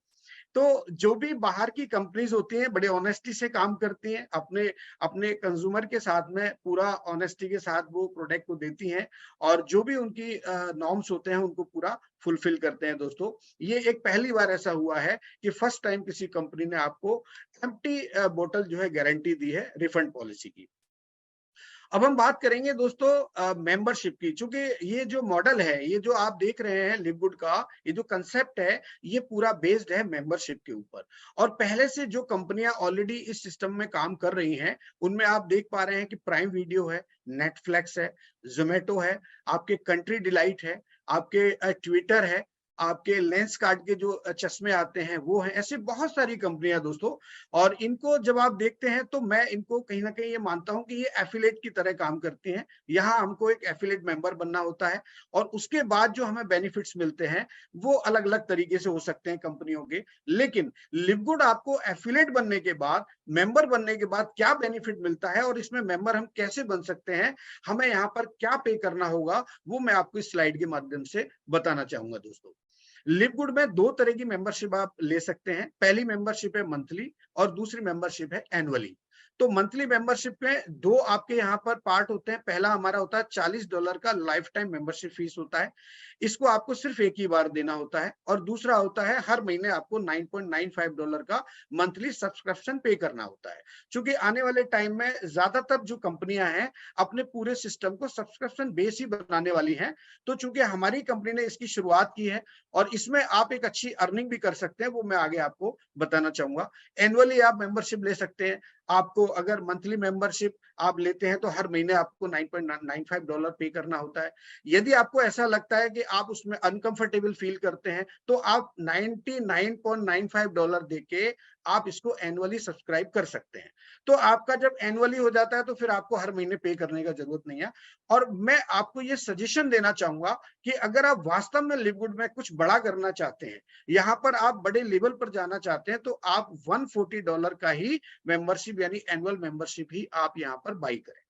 तो जो भी बाहर की कंपनीज होती हैं बड़े ऑनेस्टी से काम करती हैं, अपने अपने कंज्यूमर के साथ में पूरा ऑनेस्टी के साथ वो प्रोडक्ट को देती हैं, और जो भी उनकी नॉर्म्स होते हैं उनको पूरा फुलफिल करते हैं दोस्तों। ये एक पहली बार ऐसा हुआ है कि फर्स्ट टाइम किसी कंपनी ने आपको एम्प्टी बोतल जो है गारंटी दी है रिफंड पॉलिसी की। अब हम बात करेंगे दोस्तों मेंबरशिप की। चूंकि ये जो मॉडल है, ये जो आप देख रहे हैं लिवगुड का, ये जो कंसेप्ट है ये पूरा बेस्ड है मेंबरशिप के ऊपर। और पहले से जो कंपनियां ऑलरेडी इस सिस्टम में काम कर रही हैं उनमें आप देख पा रहे हैं कि प्राइम वीडियो है, नेटफ्लिक्स है, जोमेटो है, आपके कंट्री डिलाइट है, आपके ट्विटर है, आपके लेंस कार्ड के जो चश्मे आते हैं वो हैं। ऐसे बहुत सारी कंपनियां दोस्तों। और इनको जब आप देखते हैं तो मैं इनको कहीं ना कहीं ये मानता हूं कि ये एफिलेट की तरह काम करती हैं। यहाँ हमको एक एफिलेट मेंबर बनना होता है और उसके बाद जो हमें बेनिफिट्स मिलते हैं वो अलग अलग तरीके से हो सकते हैं कंपनियों के। लेकिन लिवगुड आपको एफिलेट बनने के बाद, मेंबर बनने के बाद क्या बेनिफिट मिलता है और इसमें मेंबर हम कैसे बन सकते हैं, हमें यहाँ पर क्या पे करना होगा, वो मैं आपको इस स्लाइड के माध्यम से बताना चाहूंगा दोस्तों। लिवगुड में दो तरह की मेंबरशिप आप ले सकते हैं। पहली मेंबरशिप है मंथली और दूसरी मेंबरशिप है एनुअली। तो मंथली मेंबरशिप में दो आपके यहाँ पर पार्ट होते हैं। पहला हमारा होता है $40 का लाइफ टाइम मेंबरशिप फीस होता है, इसको आपको सिर्फ एक ही बार देना होता है। और दूसरा होता है हर महीने आपको $9.95 का मंथली सब्सक्रिप्शन पे करना होता है। क्योंकि आने वाले टाइम में ज्यादातर जो कंपनियां हैं अपने पूरे सिस्टम को सब्सक्रिप्शन बेस ही बनाने वाली हैं। तो चूंकि हमारी कंपनी ने इसकी शुरुआत की है और इसमें आप एक अच्छी अर्निंग भी कर सकते हैं, वो मैं आगे आपको बताना चाहूंगा। एनुअली आप मेंबरशिप ले सकते हैं। आपको अगर मंथली मेंबरशिप आप लेते हैं तो हर महीने आपको $9.95 पे करना होता है। यदि आपको ऐसा लगता है कि आप उसमें अनकंफर्टेबल फील करते हैं तो आप $99.95 देके आप इसको एनुअली सब्सक्राइब कर सकते हैं। तो आपका जब एनुअली हो जाता है तो फिर आपको हर महीने पे करने का जरूरत नहीं है। और मैं आपको ये सजेशन देना चाहूंगा कि अगर आप वास्तव में लिवगुड में कुछ बड़ा करना चाहते हैं, यहाँ पर आप बड़े लेवल पर जाना चाहते हैं, तो आप $140 का ही मेंबरशिप यानी एनुअल मेंबरशिप ही आप यहाँ पर बाई करें।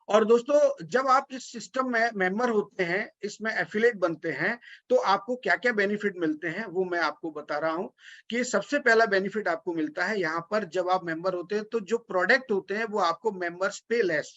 और दोस्तों, जब आप इस सिस्टम में मेंबर होते हैं, इसमें एफिलिएट बनते हैं, तो आपको क्या क्या बेनिफिट मिलते हैं वो मैं आपको बता रहा हूं। कि सबसे पहला बेनिफिट आपको मिलता है यहाँ पर, जब आप मेंबर होते हैं तो जो प्रोडक्ट होते हैं वो आपको मेंबर्स पे लेस,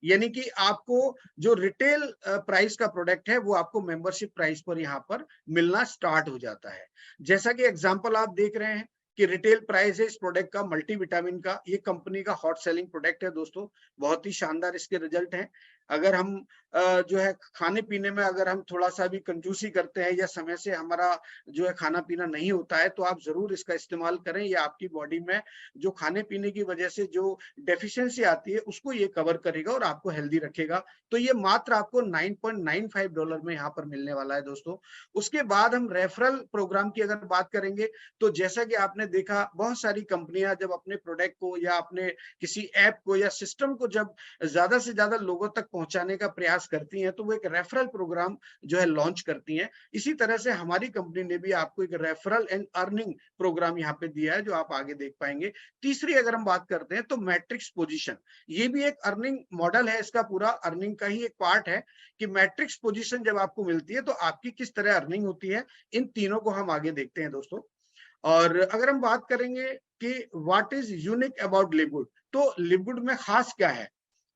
यानी कि आपको जो रिटेल प्राइस का प्रोडक्ट है वो आपको मेंबरशिप प्राइस पर यहाँ पर मिलना स्टार्ट हो जाता है। जैसा कि एग्जांपल आप देख रहे हैं कि रिटेल प्राइस है इस प्रोडक्ट का मल्टीविटामिन का, ये कंपनी का हॉट सेलिंग प्रोडक्ट है दोस्तों, बहुत ही शानदार इसके रिजल्ट हैं। अगर हम जो है खाने पीने में अगर हम थोड़ा सा भी कंजूसी करते हैं या समय से हमारा जो है खाना पीना नहीं होता है, तो आप जरूर इसका इस्तेमाल करें। ये आपकी बॉडी में जो खाने पीने की वजह से जो डेफिशिएंसी आती है उसको ये कवर करेगा और आपको हेल्दी रखेगा। तो ये मात्र आपको $9.95 में यहाँ पर मिलने वाला है दोस्तों। उसके बाद हम रेफरल प्रोग्राम की अगर बात करेंगे, तो जैसा कि आपने देखा बहुत सारी कंपनियां जब अपने प्रोडक्ट को या अपने किसी ऐप को या सिस्टम को जब ज्यादा से ज्यादा लोगों तक पहुंचाने का प्रयास करती हैं, तो वो एक रेफरल प्रोग्राम जो है लॉन्च करती हैं। इसी तरह से हमारी कंपनी ने भी आपको एक रेफरल एंड अर्निंग प्रोग्राम यहाँ पे दिया है, जो आप आगे देख पाएंगे। तीसरी अगर हम बात करते हैं तो मैट्रिक्स पोजीशन, ये भी एक अर्निंग मॉडल है, इसका पूरा अर्निंग का ही एक पार्ट है कि मैट्रिक्स पोजीशन जब आपको मिलती है तो आपकी किस तरह अर्निंग होती है। इन तीनों को हम आगे देखते हैं दोस्तों। और अगर हम बात करेंगे कि व्हाट इज यूनिक अबाउट लिवगुड, तो लिवगुड में खास क्या है,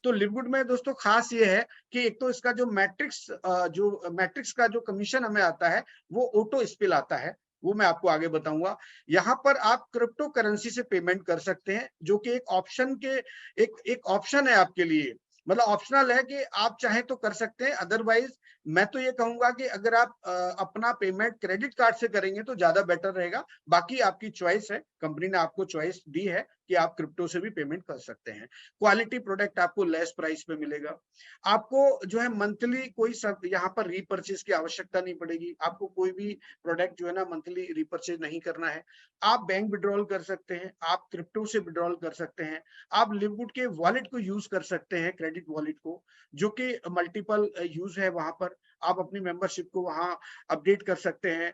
तो लिवगुड में दोस्तों खास ये है कि एक तो इसका जो मैट्रिक्स का जो कमीशन हमें आता है वो ऑटो स्पिल आता है, वो मैं आपको आगे बताऊंगा। यहाँ पर आप क्रिप्टो करेंसी से पेमेंट कर सकते हैं, जो कि एक ऑप्शन है आपके लिए, मतलब ऑप्शनल है कि आप चाहें तो कर सकते हैं। अदरवाइज मैं तो ये कहूंगा कि अगर आप अपना पेमेंट क्रेडिट कार्ड से करेंगे तो ज्यादा बेटर रहेगा। बाकी आपकी चॉइस है, कंपनी ने आपको चॉइस दी है कि आप क्रिप्टो से भी पेमेंट कर सकते हैं। क्वालिटी प्रोडक्ट आपको लेस प्राइस पे मिलेगा। आपको जो है मंथली कोई सब यहाँ पर रीपर्चेज की आवश्यकता नहीं पड़ेगी। आपको कोई भी प्रोडक्ट जो है ना मंथली रीपर्चेज नहीं करना है। आप बैंक विड्रॉल कर सकते हैं, आप क्रिप्टो से विड्रॉल कर सकते हैं, आप लिवगुड के वॉलेट को यूज कर सकते हैं, क्रेडिट वॉलेट को, जो कि मल्टीपल यूज है। वहां पर आप अपनी मेंबरशिप को वहां अपडेट कर सकते हैं,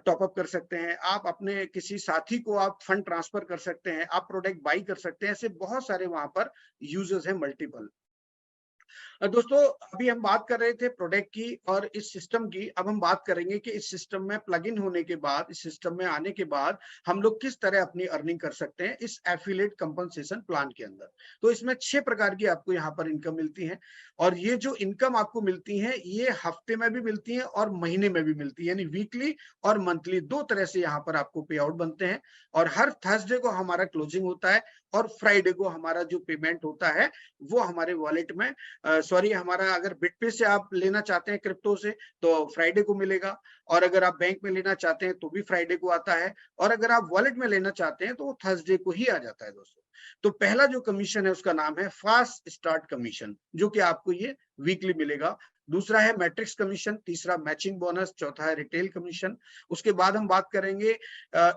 टॉपअप कर सकते हैं, आप अपने किसी साथी को आप फंड ट्रांसफर कर सकते हैं, आप प्रोडक्ट बाई कर सकते हैं। ऐसे बहुत सारे वहां पर यूजर्स हैं, मल्टीपल। दोस्तों, अभी हम बात कर रहे थे प्रोडक्ट की और इस सिस्टम की। अब हम बात करेंगे कि इस सिस्टम में प्लग इन होने के बाद, इस सिस्टम में आने के बाद हम लोग किस तरह अपनी अर्निंग कर सकते हैं इस एफिलिएट कंपनसेशन प्लान के अंदर। तो इसमें 6 प्रकार की आपको यहाँ पर इनकम मिलती है, और ये जो इनकम आपको मिलती है ये हफ्ते में भी मिलती है और महीने में भी मिलती है, यानी वीकली और मंथली, 2 तरह से यहाँ पर आपको पे आउट बनते हैं। और हर थर्सडे को हमारा क्लोजिंग होता है और फ्राइडे को हमारा जो पेमेंट होता है वो हमारे वॉलेट में हमारा अगर बिटपे से आप लेना चाहते हैं क्रिप्टो से तो फ्राइडे को मिलेगा, और अगर आप बैंक में लेना चाहते हैं तो भी फ्राइडे को आता है, और अगर आप वॉलेट में लेना चाहते हैं तो वो थर्सडे को ही आ जाता है दोस्तों। तो पहला जो कमीशन है उसका नाम है फास्ट स्टार्ट कमीशन, जो कि आपको ये वीकली मिलेगा। दूसरा है मैट्रिक्स कमीशन, तीसरा मैचिंग बोनस, चौथा है रिटेल कमीशन। उसके बाद हम बात करेंगे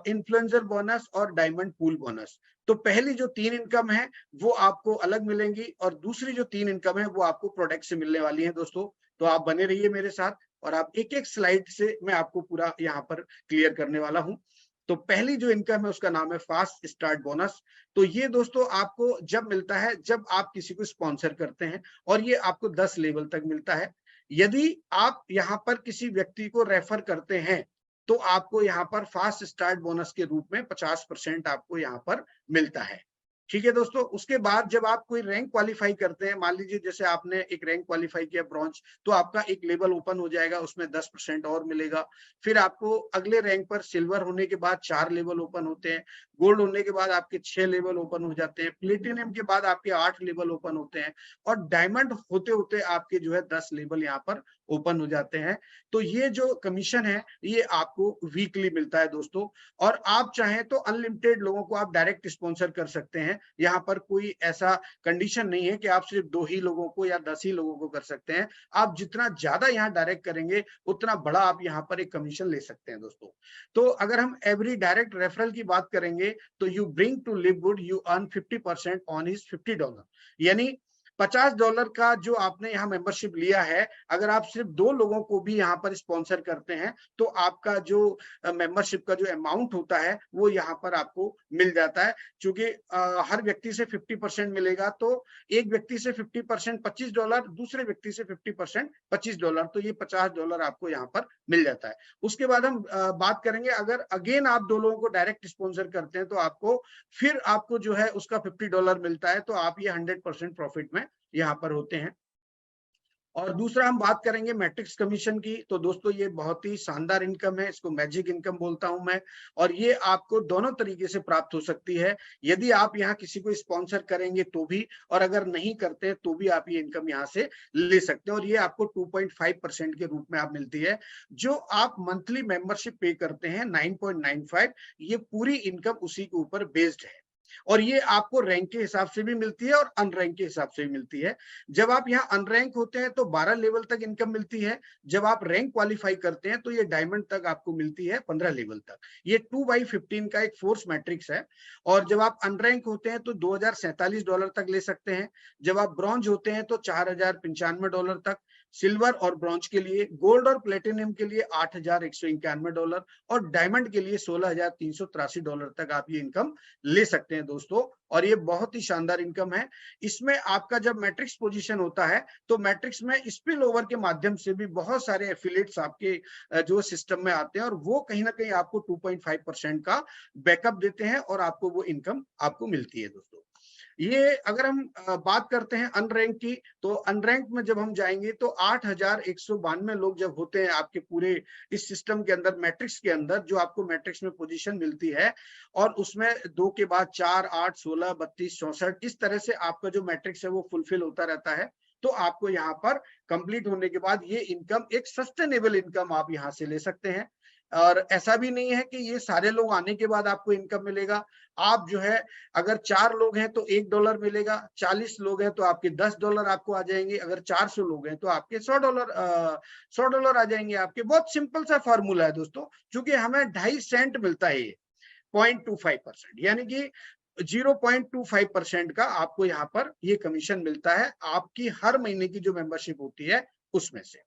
इन्फ्लुएंसर बोनस और डायमंड पूल बोनस। तो पहली जो 3 इनकम है वो आपको अलग मिलेंगी, और दूसरी जो 3 इनकम है वो आपको प्रोडक्ट से मिलने वाली है दोस्तों। तो आप बने रहिए मेरे साथ, और आप एक एक स्लाइड से मैं आपको पूरा यहाँ पर क्लियर करने वाला हूँ। तो पहली जो इनकम है उसका नाम है फास्ट स्टार्ट बोनस। तो ये दोस्तों आपको जब मिलता है जब आप किसी को स्पॉन्सर करते हैं, और ये आपको 10 लेवल तक मिलता है। यदि आप यहाँ पर किसी व्यक्ति को रेफर करते हैं तो आपको यहाँ पर फास्ट स्टार्ट बोनस के रूप में 50% आपको यहाँ पर मिलता है। ठीक है दोस्तों। उसके बाद जब आप कोई रैंक क्वालिफाई करते हैं, मान लीजिए जैसे आपने एक रैंक क्वालिफाई किया ब्रॉन्ज, तो आपका एक लेवल ओपन हो जाएगा, उसमें 10% और मिलेगा। फिर आपको अगले रैंक पर सिल्वर होने के बाद 4 लेवल ओपन होते हैं, गोल्ड होने के बाद आपके 6 लेवल ओपन हो जाते हैं, प्लेटिनियम के बाद आपके 8 लेवल ओपन होते हैं, और डायमंड होते होते आपके जो है 10 लेवल यहाँ पर ओपन हो जाते हैं। तो ये जो कमीशन है ये आपको वीकली मिलता है दोस्तों। और आप चाहें तो अनलिमिटेड लोगों को आप डायरेक्ट स्पॉन्सर कर सकते हैं, हैं। यहाँ पर कोई ऐसा कंडीशन नहीं है कि आप सिर्फ 2 ही लोगों को या 10 ही लोगों को कर सकते हैं। आप जितना ज्यादा यहाँ डायरेक्ट करेंगे उतना बड़ा आप यहाँ पर एक कमीशन ले सकते हैं दोस्तों। तो अगर हम एवरी डायरेक्ट रेफरल की बात करेंगे तो you bring to live good you earn 50% on his $50, यानी $50 का जो आपने यहाँ मेंबरशिप लिया है, अगर आप सिर्फ 2 लोगों को भी यहाँ पर स्पॉन्सर करते हैं तो आपका जो मेंबरशिप का जो अमाउंट होता है वो यहाँ पर आपको मिल जाता है। क्योंकि हर व्यक्ति से 50% मिलेगा, तो एक व्यक्ति से 50% $25, दूसरे व्यक्ति से 50% $25, तो ये $50 आपको यहाँ पर मिल जाता है। उसके बाद हम बात करेंगे, अगर अगेन आप 2 लोगों को डायरेक्ट स्पॉन्सर करते हैं तो आपको जो है उसका $50 मिलता है, तो आप ये 100% प्रॉफिट में यहाँ पर होते हैं। और दूसरा हम बात करेंगे मैट्रिक्स कमीशन की। तो दोस्तों ये बहुत ही शानदार इनकम है, इसको मैजिक इनकम बोलता हूं मैं, और ये आपको दोनों तरीके से प्राप्त हो सकती है। यदि आप यहाँ किसी को स्पॉन्सर करेंगे तो भी, और अगर नहीं करते तो भी आप ये इनकम यहाँ से ले सकते हैं। और ये आपको 2.5% के रूप में आप मिलती है। जो आप मंथली मेंबरशिप पे करते हैं 9.95, ये पूरी इनकम उसी के ऊपर बेस्ड है। और ये आपको रैंक के हिसाब से भी मिलती है और अनरैंक के हिसाब से भी मिलती है। जब आप यहाँ अनरैंक होते हैं तो 12 लेवल तक इनकम मिलती है। जब आप रैंक क्वालिफाई करते हैं तो ये डायमंड तक आपको मिलती है 15 लेवल तक। ये 2/15 का एक फोर्स मैट्रिक्स है। और जब आप अनरैंक होते हैं तो $2047 तक ले सकते हैं। जब आप ब्रॉन्ज होते हैं तो $4095 तक। सिल्वर और ब्रॉन्ज के लिए, गोल्ड और प्लेटिनियम के लिए $8191 और डायमंड के लिए $16,383 तक आप ये इनकम ले सकते हैं दोस्तों। और ये बहुत ही शानदार इनकम है। इसमें आपका जब मैट्रिक्स पोजीशन होता है तो मैट्रिक्स में स्पिल ओवर के माध्यम से भी बहुत सारे एफिलिएट्स आपके जो सिस्टम में आते हैं, और वो कहीं ना कहीं आपको 2.5% का बैकअप देते हैं और आपको वो इनकम आपको मिलती है दोस्तों। ये अगर हम बात करते हैं अनरैंक की, तो अनरैंक में जब हम जाएंगे तो 8,192 लोग जब होते हैं आपके पूरे इस सिस्टम के अंदर, मैट्रिक्स के अंदर, जो आपको मैट्रिक्स में पोजीशन मिलती है, और उसमें 2 के बाद 4, 8, 16, 32, 64 इस तरह से आपका जो मैट्रिक्स है वो फुलफिल होता रहता है। तो आपको यहाँ पर कंप्लीट होने के बाद ये इनकम एक सस्टेनेबल इनकम आप यहाँ से ले सकते हैं। और ऐसा भी नहीं है कि ये सारे लोग आने के बाद आपको इनकम मिलेगा। आप जो है अगर 4 लोग हैं तो $1 मिलेगा, 40 लोग हैं तो आपके $10 आपको आ जाएंगे, अगर 400 लोग हैं तो आपके $100 आ जाएंगे आपके। बहुत सिंपल सा फॉर्मूला है दोस्तों, क्योंकि हमें 2.5 सेंट मिलता है ये 0.25%, यानी कि 0.25% का आपको यहाँ पर ये कमीशन मिलता है आपकी हर महीने की जो मेंबरशिप होती है उसमें से।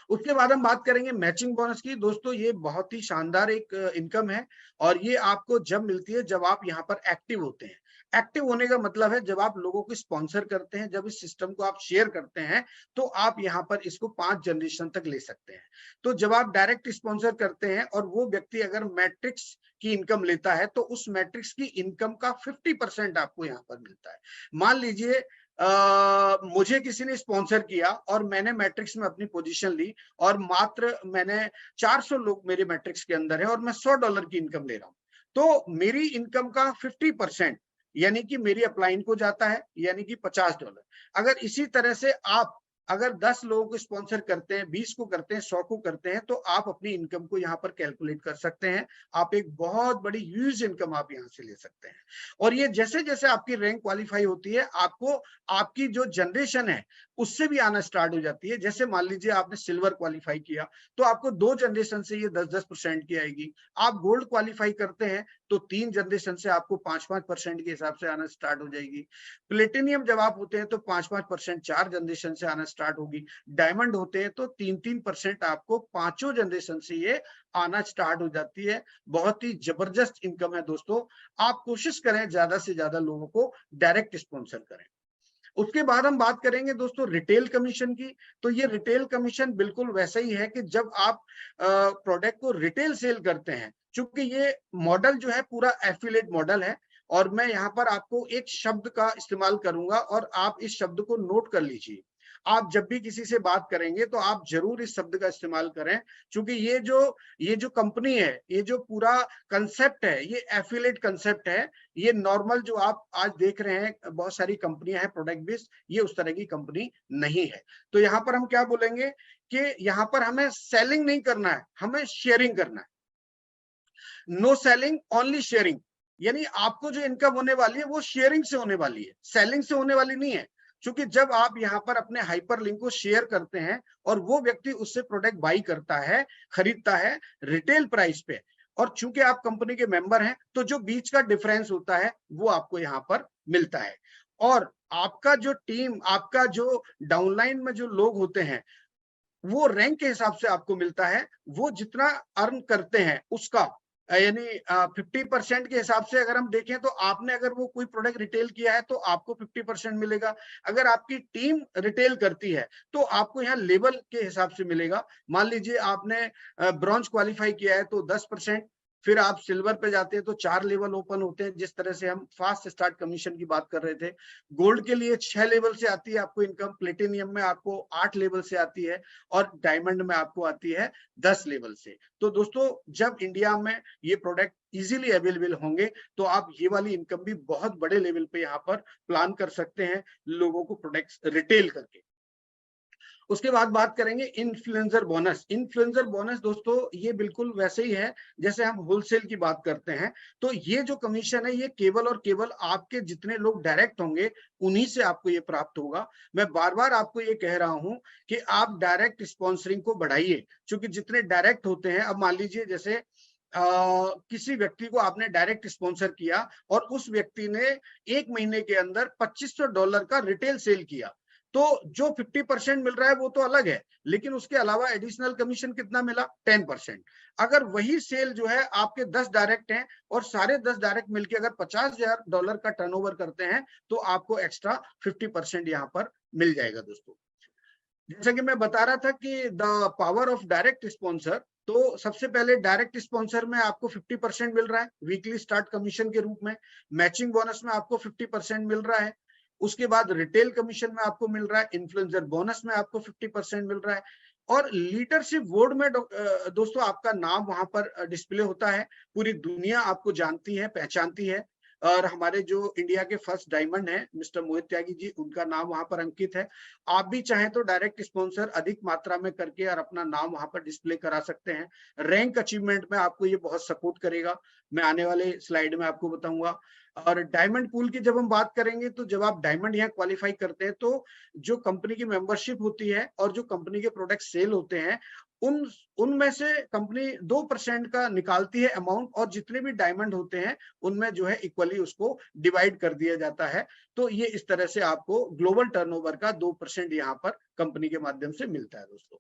उसके बाद हम बात करेंगे मैचिंग बोनस की। दोस्तों ये बहुत ही शानदार एक इनकम है, और ये आपको जब मिलती है जब आप यहाँ पर एक्टिव होते हैं। एक्टिव होने का मतलब है जब आप लोगों को स्पॉन्सर करते हैं, जब इस सिस्टम को आप शेयर करते हैं, तो आप यहाँ पर इसको 5 जनरेशन तक ले सकते हैं। तो जब आप डायरेक्ट स्पॉन्सर करते हैं और वो व्यक्ति अगर मैट्रिक्स की इनकम लेता है तो उस मैट्रिक्स की इनकम का 50% आपको यहाँ पर मिलता है। मान लीजिए मुझे किसी ने स्पॉन्सर किया और मैंने मैट्रिक्स में अपनी पोजीशन ली, और मात्र मैंने 400 लोग मेरे मैट्रिक्स के अंदर है और मैं $100 की इनकम ले रहा हूं, तो मेरी इनकम का 50% यानी कि मेरी अपलाइन को जाता है, यानी कि $50। अगर इसी तरह से आप अगर 10 लोगों को स्पॉन्सर करते हैं, 20 को करते हैं, 100 को करते हैं, तो आप अपनी इनकम को यहाँ पर कैलकुलेट कर सकते हैं। आप एक बहुत बड़ी ह्यूज इनकम आप यहाँ से ले सकते हैं। और ये जैसे जैसे आपकी रैंक क्वालिफाई होती है, आपको आपकी जो जनरेशन है उससे भी आना स्टार्ट हो जाती है। जैसे मान लीजिए आपने सिल्वर क्वालिफाई किया तो आपको 2 जनरेशन से ये 10% की आएगी। आप गोल्ड क्वालिफाई करते हैं तो 3 जनरेशन से आपको 5% के हिसाब से आना स्टार्ट हो जाएगी। प्लेटिनियम जब आप होते हैं तो 5% 4 जनरेशन से आना स्टार्ट होगी। डायमंड होते हैं तो 3% आपको 5 जनरेशन से ये आना स्टार्ट हो जाती है। बहुत ही जबरदस्त इनकम है दोस्तों। आप कोशिश करें ज्यादा से ज्यादा लोगों को डायरेक्ट स्पॉन्सर करें। उसके बाद हम बात करेंगे दोस्तों रिटेल कमीशन की। तो ये रिटेल कमीशन बिल्कुल वैसा ही है कि जब आप प्रोडक्ट को रिटेल सेल करते हैं, क्योंकि ये मॉडल जो है पूरा एफिलिएट मॉडल है, और मैं यहाँ पर आपको एक शब्द का इस्तेमाल करूंगा और आप इस शब्द को नोट कर लीजिए। आप जब भी किसी से बात करेंगे तो आप जरूर इस शब्द का इस्तेमाल करें, क्योंकि ये जो कंपनी है, ये जो पूरा कंसेप्ट है, ये एफिलिएट कंसेप्ट है। ये नॉर्मल जो आप आज देख रहे हैं बहुत सारी कंपनियां हैं प्रोडक्ट बेस्ड, ये उस तरह की कंपनी नहीं है। तो यहाँ पर हम क्या बोलेंगे कि यहाँ पर हमें सेलिंग नहीं करना है, हमें शेयरिंग करना है। No selling, only sharing. यानी आपको जो इनकम होने वाली है वो शेयरिंग से होने वाली है, सेलिंग से होने वाली नहीं है। क्योंकि जब आप यहाँ पर अपने हाइपर लिंक को शेयर करते हैं और वो व्यक्ति उससे प्रोडक्ट बाई करता है, खरीदता है रिटेल प्राइस पे, और चूंकि आप कंपनी के मेंबर हैं तो जो बीच का डिफरेंस होता है वो आपको यहाँ पर मिलता है। और आपका जो टीम, आपका जो डाउनलाइन में जो लोग होते हैं वो रैंक के हिसाब से आपको मिलता है। वो जितना अर्न करते हैं उसका यानी 50% के हिसाब से अगर हम देखें तो आपने अगर वो कोई प्रोडक्ट रिटेल किया है तो आपको 50% मिलेगा। अगर आपकी टीम रिटेल करती है तो आपको यहाँ लेवल के हिसाब से मिलेगा। मान लीजिए आपने ब्रॉन्ज क्वालिफाई किया है तो 10%, फिर आप सिल्वर पे जाते हैं तो 4 लेवल ओपन होते हैं, जिस तरह से हम फास्ट स्टार्ट कमीशन की बात कर रहे थे। गोल्ड के लिए 6 लेवल से आती है आपको इनकम, प्लेटिनियम में आपको 8 लेवल से आती है और डायमंड में आपको आती है 10 लेवल से। तो दोस्तों जब इंडिया में ये प्रोडक्ट इजीली अवेलेबल होंगे तो आप ये वाली इनकम भी बहुत बड़े लेवल पे यहाँ पर प्लान कर सकते हैं लोगों को प्रोडक्ट्स रिटेल करके। उसके बाद बात करेंगे इन्फ्लुएंसर बोनस। इन्फ्लुएंसर बोनस दोस्तों ये बिल्कुल वैसे ही है जैसे हम होलसेल की बात करते हैं। तो ये जो कमीशन है ये केवल और केवल आपके जितने लोग डायरेक्ट होंगे उन्हीं से आपको ये प्राप्त होगा। मैं बार बार आपको ये कह रहा हूं कि आप डायरेक्ट स्पॉन्सरिंग को बढ़ाइए, क्योंकि जितने डायरेक्ट होते हैं, अब मान लीजिए जैसे किसी व्यक्ति को आपने डायरेक्ट स्पॉन्सर किया और उस व्यक्ति ने 1 महीने के अंदर $2500 का रिटेल सेल किया, तो जो 50% मिल रहा है वो तो अलग है, लेकिन उसके अलावा एडिशनल कमीशन कितना मिला? 10%। अगर वही सेल जो है आपके 10 डायरेक्ट हैं और सारे 10 डायरेक्ट मिलके अगर $50,000 का टर्नओवर करते हैं तो आपको एक्स्ट्रा 50% यहाँ पर मिल जाएगा दोस्तों। जैसा कि मैं बता रहा था कि the power of direct sponsor, तो सबसे पहले डायरेक्ट स्पॉन्सर में आपको 50% मिल रहा है वीकली स्टार्ट कमीशन के रूप में। मैचिंग बोनस में आपको 50% मिल रहा है। उसके बाद रिटेल कमीशन में आपको मिल रहा है। इन्फ्लुएंसर बोनस में आपको 50% मिल रहा है। और लीडरशिप बोर्ड में दोस्तों आपका नाम वहां पर डिस्प्ले होता है, पूरी दुनिया आपको जानती है, पहचानती है। और हमारे जो इंडिया के फर्स्ट डायमंड हैं मिस्टर मोहित त्यागी जी, उनका नाम वहां पर अंकित है। आप भी चाहें तो डायरेक्ट स्पॉन्सर अधिक मात्रा में करके और अपना नाम वहां पर डिस्प्ले करा सकते हैं। रैंक अचीवमेंट में आपको ये बहुत सपोर्ट करेगा, मैं आने वाले स्लाइड में आपको बताऊंगा। और डायमंड पूल की जब हम बात करेंगे तो जब आप डायमंड यहाँ क्वालिफाई करते हैं तो जो कंपनी की मेंबरशिप होती है और जो कंपनी के प्रोडक्ट सेल होते हैं उनमें से कंपनी 2% का निकालती है अमाउंट, और जितने भी डायमंड होते हैं उनमें जो है इक्वली उसको डिवाइड कर दिया जाता है। तो ये इस तरह से आपको ग्लोबल टर्नओवर का 2% यहाँ पर कंपनी के माध्यम से मिलता है दोस्तों।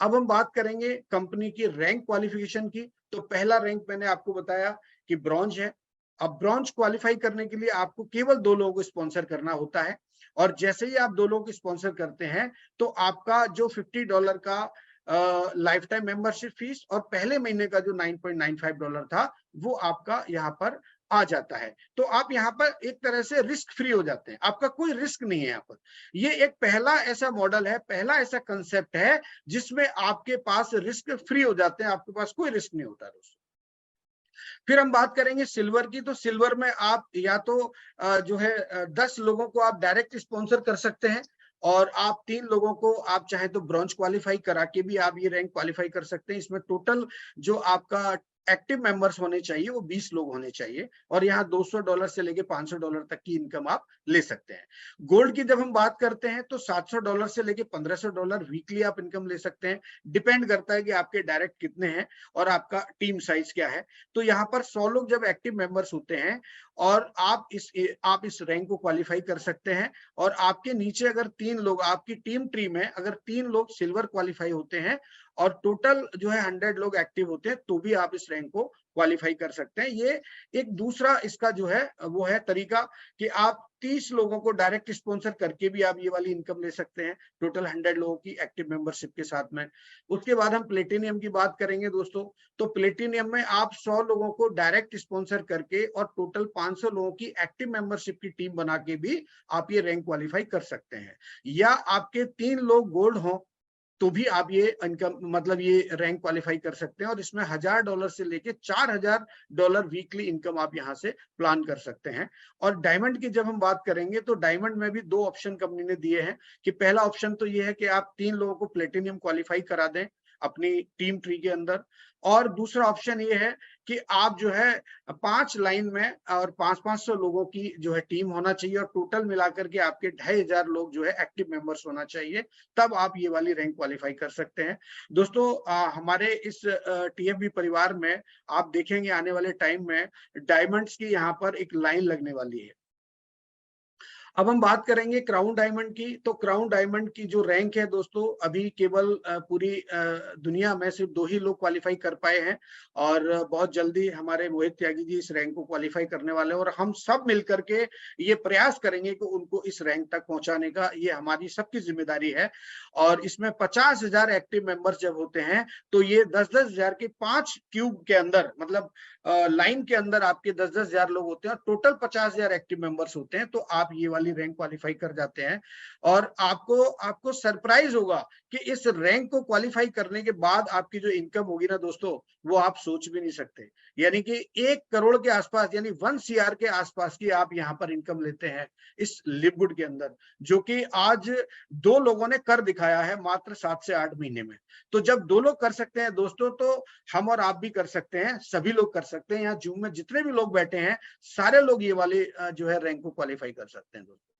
अब हम बात करेंगे कंपनी की रैंक क्वालिफिकेशन की। तो पहला रैंक मैंने आपको बताया कि ब्रॉन्ज है। अब ब्रॉन्ज क्वालिफाई करने के लिए आपको केवल 2 लोगों को स्पॉन्सर करना होता है, और जैसे ही आप 2 लोगों को स्पॉन्सर करते हैं तो आपका जो $50 का लाइफ टाइम मेंबरशिप फीस और पहले महीने का जो $9.95 था वो आपका यहाँ पर आ जाता है। तो आप यहाँ पर एक तरह से रिस्क फ्री हो जाते हैं, आपका कोई रिस्क नहीं है यहाँ पर। ये एक पहला ऐसा मॉडल है, पहला ऐसा कंसेप्ट है जिसमें आपके पास रिस्क फ्री हो जाते हैं, आपके पास कोई रिस्क नहीं होता दोस्तों। फिर हम बात करेंगे सिल्वर की। तो सिल्वर में आप या तो जो है 10 लोगों को आप डायरेक्ट स्पॉन्सर कर सकते हैं, और आप 3 लोगों को आप चाहे तो ब्रॉन्ज क्वालिफाई करा के भी आप ये रैंक क्वालिफाई कर सकते हैं। इसमें टोटल जो आपका एक्टिव मेंबर्स होने चाहिए वो 20 लोग होने चाहिए, और यहाँ $200 से लेके $500 तक की इनकम आप ले सकते हैं। गोल्ड की जब हम बात करते हैं तो $700 से लेके $1500 वीकली आप इनकम ले सकते हैं। डिपेंड करता है कि आपके डायरेक्ट कितने हैं और आपका टीम साइज क्या है। तो यहाँ पर 100 लोग जब एक्टिव मेंबर्स होते हैं और आप इस रैंक को क्वालिफाई कर सकते हैं, और आपके नीचे अगर 3 लोग, आपकी टीम ट्री में अगर 3 लोग सिल्वर क्वालिफाई होते हैं और टोटल जो है 100 लोग एक्टिव होते हैं तो भी आप इस रैंक को क्वालिफाई कर सकते हैं। ये एक दूसरा इसका जो है वो है तरीका कि आप 30 लोगों को डायरेक्ट स्पॉन्सर करके भी आप ये वाली इनकम ले सकते हैं, टोटल 100 लोगों की एक्टिव मेंबरशिप के साथ में। उसके बाद हम प्लेटिनियम की बात करेंगे दोस्तों। तो प्लेटिनियम में आप 100 लोगों को डायरेक्ट स्पॉन्सर करके और टोटल 500 लोगों की एक्टिव मेंबरशिप की टीम बना के भी आप ये रैंक क्वालिफाई कर सकते हैं। या आपके 3 लोग गोल्ड हों तो भी आप ये इनकम मतलब ये रैंक क्वालिफाई कर सकते हैं, और इसमें $1000 से लेके $4000 वीकली इनकम आप यहाँ से प्लान कर सकते हैं। और डायमंड की जब हम बात करेंगे तो डायमंड में भी 2 ऑप्शन कंपनी ने दिए हैं कि पहला ऑप्शन तो ये है कि आप 3 लोगों को प्लेटिनियम क्वालिफाई करा दें, अपनी टीम ट्री के अंदर। और दूसरा ऑप्शन ये है कि आप जो है 5 लाइन में और 500-500 लोगों की जो है टीम होना चाहिए और टोटल मिलाकर के आपके 2500 लोग जो है एक्टिव मेंबर्स होना चाहिए, तब आप ये वाली रैंक क्वालिफाई कर सकते हैं। दोस्तों हमारे इस टीएफबी परिवार में आप देखेंगे आने वाले टाइम में डायमंड्स की यहाँ पर एक लाइन लगने वाली है। अब हम बात करेंगे क्राउन डायमंड की। तो क्राउन डायमंड की जो रैंक है दोस्तों, अभी केवल पूरी दुनिया में सिर्फ 2 ही लोग क्वालिफाई कर पाए हैं और बहुत जल्दी हमारे मोहित त्यागी जी इस रैंक को क्वालिफाई करने वाले हैं और हम सब मिलकर के ये प्रयास करेंगे कि उनको इस रैंक तक पहुंचाने का ये हमारी सबकी जिम्मेदारी है। और इसमें 50,000 एक्टिव मेंबर्स जब होते हैं तो ये 10-10 हजार के 5 क्यूब के अंदर, मतलब लाइन के अंदर आपके 10-10 हजार लोग होते हैं और टोटल 50,000 एक्टिव मेंबर्स होते हैं, तो आप ये वाली रैंक क्वालिफाई कर जाते हैं। और आपको सरप्राइज होगा कि इस रैंक को क्वालिफाई करने के बाद आपकी जो इनकम होगी ना दोस्तों, वो आप सोच भी नहीं सकते। यानी कि 1 करोड़ के आसपास, यानी 1 CR के आसपास की आप यहाँ पर इनकम लेते हैं इस लिवगुड के अंदर, जो कि आज 2 लोगों ने कर दिखाया है मात्र 7 से 8 महीने में। तो जब 2 लोग कर सकते हैं दोस्तों, तो हम और आप भी कर सकते हैं, सभी लोग कर सकते हैं। यहाँ जूम में जितने भी लोग बैठे हैं सारे लोग ये वाले जो है रैंक को क्वालिफाई कर सकते हैं दोस्तों।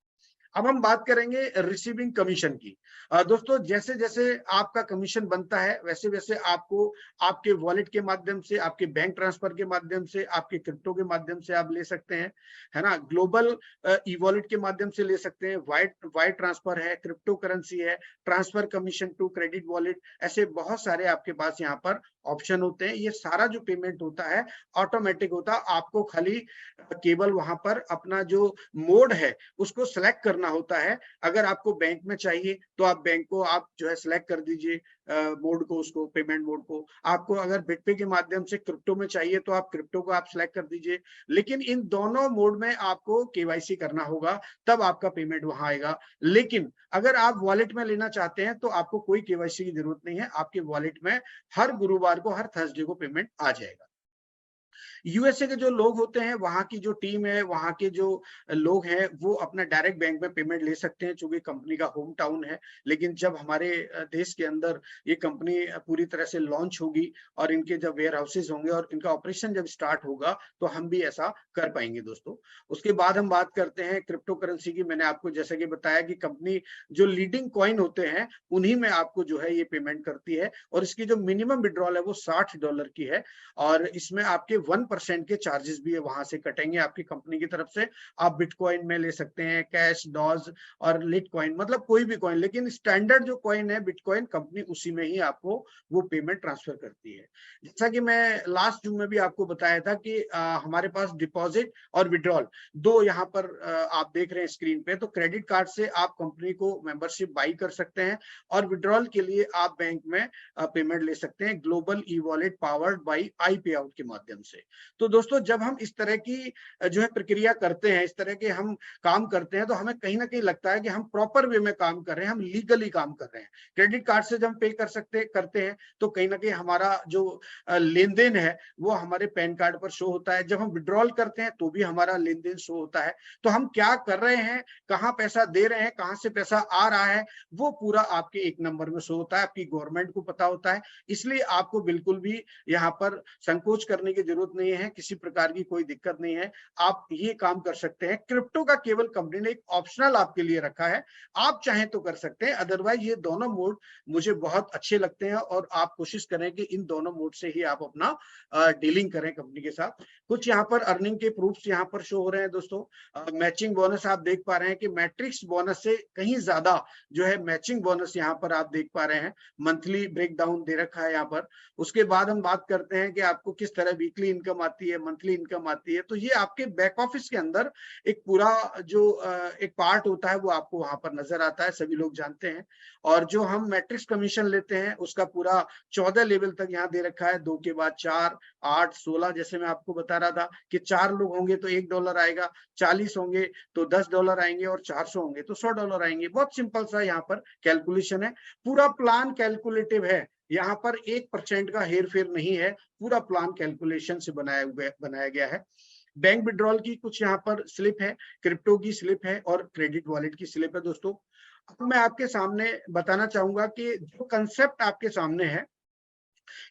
अब हम बात करेंगे रिसीविंग कमीशन की। दोस्तों जैसे जैसे आपका कमीशन बनता है वैसे वैसे आपको आपके वॉलेट के माध्यम से, आपके बैंक ट्रांसफर के माध्यम से, आपके क्रिप्टो के माध्यम से आप ले सकते हैं, है ना। ग्लोबल ई वॉलेट के माध्यम से ले सकते हैं, वायर ट्रांसफर है, क्रिप्टो करेंसी है, transfer commission to credit wallet, ऐसे बहुत सारे आपके पास यहाँ पर ऑप्शन होते हैं। ये सारा जो पेमेंट होता है ऑटोमेटिक होता है, आपको खाली केवल वहां पर अपना जो मोड है उसको सिलेक्ट करना होता है। अगर आपको बैंक में चाहिए तो आप बैंक को आप जो है सिलेक्ट कर दीजिए, मोड को, उसको पेमेंट मोड को। आपको अगर बिटपे के माध्यम से क्रिप्टो में चाहिए तो आप क्रिप्टो को आप सिलेक्ट कर दीजिए। लेकिन इन दोनों मोड में आपको केवाईसी करना होगा, तब आपका पेमेंट वहां आएगा। लेकिन अगर आप वॉलेट में लेना चाहते हैं तो आपको कोई केवाईसी की जरूरत नहीं है, आपके वॉलेट में हर गुरुवार को, हर थर्सडे को पेमेंट आ जाएगा। यूएसए के जो लोग होते हैं, वहां की जो टीम है, वहां के जो लोग हैं, वो अपना डायरेक्ट बैंक में पेमेंट ले सकते हैं चूंकि कंपनी का होम टाउन है। लेकिन जब हमारे देश के अंदर ये कंपनी पूरी तरह से लॉन्च होगी और इनके जब वेयर हाउसेज होंगे और इनका ऑपरेशन जब स्टार्ट होगा तो हम भी ऐसा कर पाएंगे दोस्तों। उसके बाद हम बात करते हैं क्रिप्टो करेंसी की। मैंने आपको जैसे कि बताया कि कंपनी जो लीडिंग कॉइन होते हैं उन्हीं में आपको जो है ये पेमेंट करती है और इसकी जो मिनिमम विड्रॉल है वो $60 की है और इसमें आपके 1% के चार्जेस भी है, वहां से कटेंगे आपकी कंपनी की तरफ से। आप बिटकॉइन में ले सकते हैं, कैश, डॉज और लिट कॉइन, मतलब कोई भी कॉइन, लेकिन स्टैंडर्ड जो कॉइन है बिटकॉइन, कंपनी उसी में ही आपको वो पेमेंट ट्रांसफर करती है। जैसा कि मैं लास्ट जून में भी आपको बताया था कि हमारे पास डिपॉजिट और विड्रॉल दो यहाँ पर आप देख रहे हैं स्क्रीन पे। तो क्रेडिट कार्ड से आप कंपनी को मेंबरशिप बाई कर सकते हैं और विड्रॉल के लिए आप बैंक में पेमेंट ले सकते हैं global e wallet powered by I पे आउट के माध्यम से। तो दोस्तों जब हम इस तरह की जो है प्रक्रिया करते हैं, इस तरह के हम काम करते हैं, तो हमें कहीं ना कहीं लगता है कि हम प्रॉपर वे में काम कर रहे हैं, हम लीगली काम कर रहे हैं। क्रेडिट कार्ड से जब हम पे करते हैं तो कहीं ना कहीं हमारा जो लेन देन है वो हमारे पैन कार्ड पर शो होता है। जब हम विड्रॉल करते हैं तो भी हमारा लेन देन शो होता है। तो हम क्या कर रहे हैं, कहाँ पैसा दे रहे हैं, कहाँ से पैसा आ रहा है, वो पूरा आपके एक नंबर में शो होता है, आपकी गवर्नमेंट को पता होता है। इसलिए आपको बिल्कुल भी यहाँ पर संकोच करने की जरूरत नहीं है, किसी प्रकार की कोई दिक्कत नहीं है, आप ये काम कर सकते हैं। क्रिप्टो का केवल कंपनी ने एक ऑप्शनल आपके लिए रखा है, आप चाहें तो कर सकते हैं, अदरवाइज ये दोनों मोड मुझे बहुत अच्छे लगते हैं और आप कोशिश करें कि इन दोनों मोड से ही आप अपना डीलिंग करें कंपनी के साथ। कुछ यहाँ पर अर्निंग के प्रूफ्स यहाँ पर शो हो रहे हैं दोस्तों। मैचिंग बोनस आप देख पा रहे हैं कि मैट्रिक्स बोनस से कहीं ज्यादा जो है मैचिंग बोनस यहाँ पर आप देख पा रहे हैं। मंथली ब्रेकडाउन दे रखा है यहाँ पर। उसके बाद हम बात करते हैं कि आपको किस तरह वीकली इनकम आती है, मंथली इनकम आती है। तो ये आपके बैक ऑफिस के अंदर एक पूरा जो एक पार्ट होता है वो आपको वहां पर नजर आता है, सभी लोग जानते हैं। और जो हम मैट्रिक्स कमीशन लेते हैं उसका पूरा 14 लेवल तक यहाँ दे रखा है, 2 के बाद 4, 8, 16, जैसे मैं आपको बता रहा था कि 4 लोग होंगे तो $1 आएगा, 40 होंगे तो $10 आएंगे और 400 होंगे तो $100 आएंगे। बहुत सिंपल सा यहाँ पर कैलकुलेशन है, पूरा प्लान कैलकुलेटिव है, यहाँ पर 1% का हेर फेर नहीं है, पूरा प्लान कैलकुलेशन से बनाया गया है। बैंक विड्रॉल की कुछ यहाँ पर स्लिप है, क्रिप्टो की स्लिप है और क्रेडिट वॉलेट की स्लिप है दोस्तों। अब मैं आपके सामने बताना चाहूंगा कि जो कंसेप्ट आपके सामने है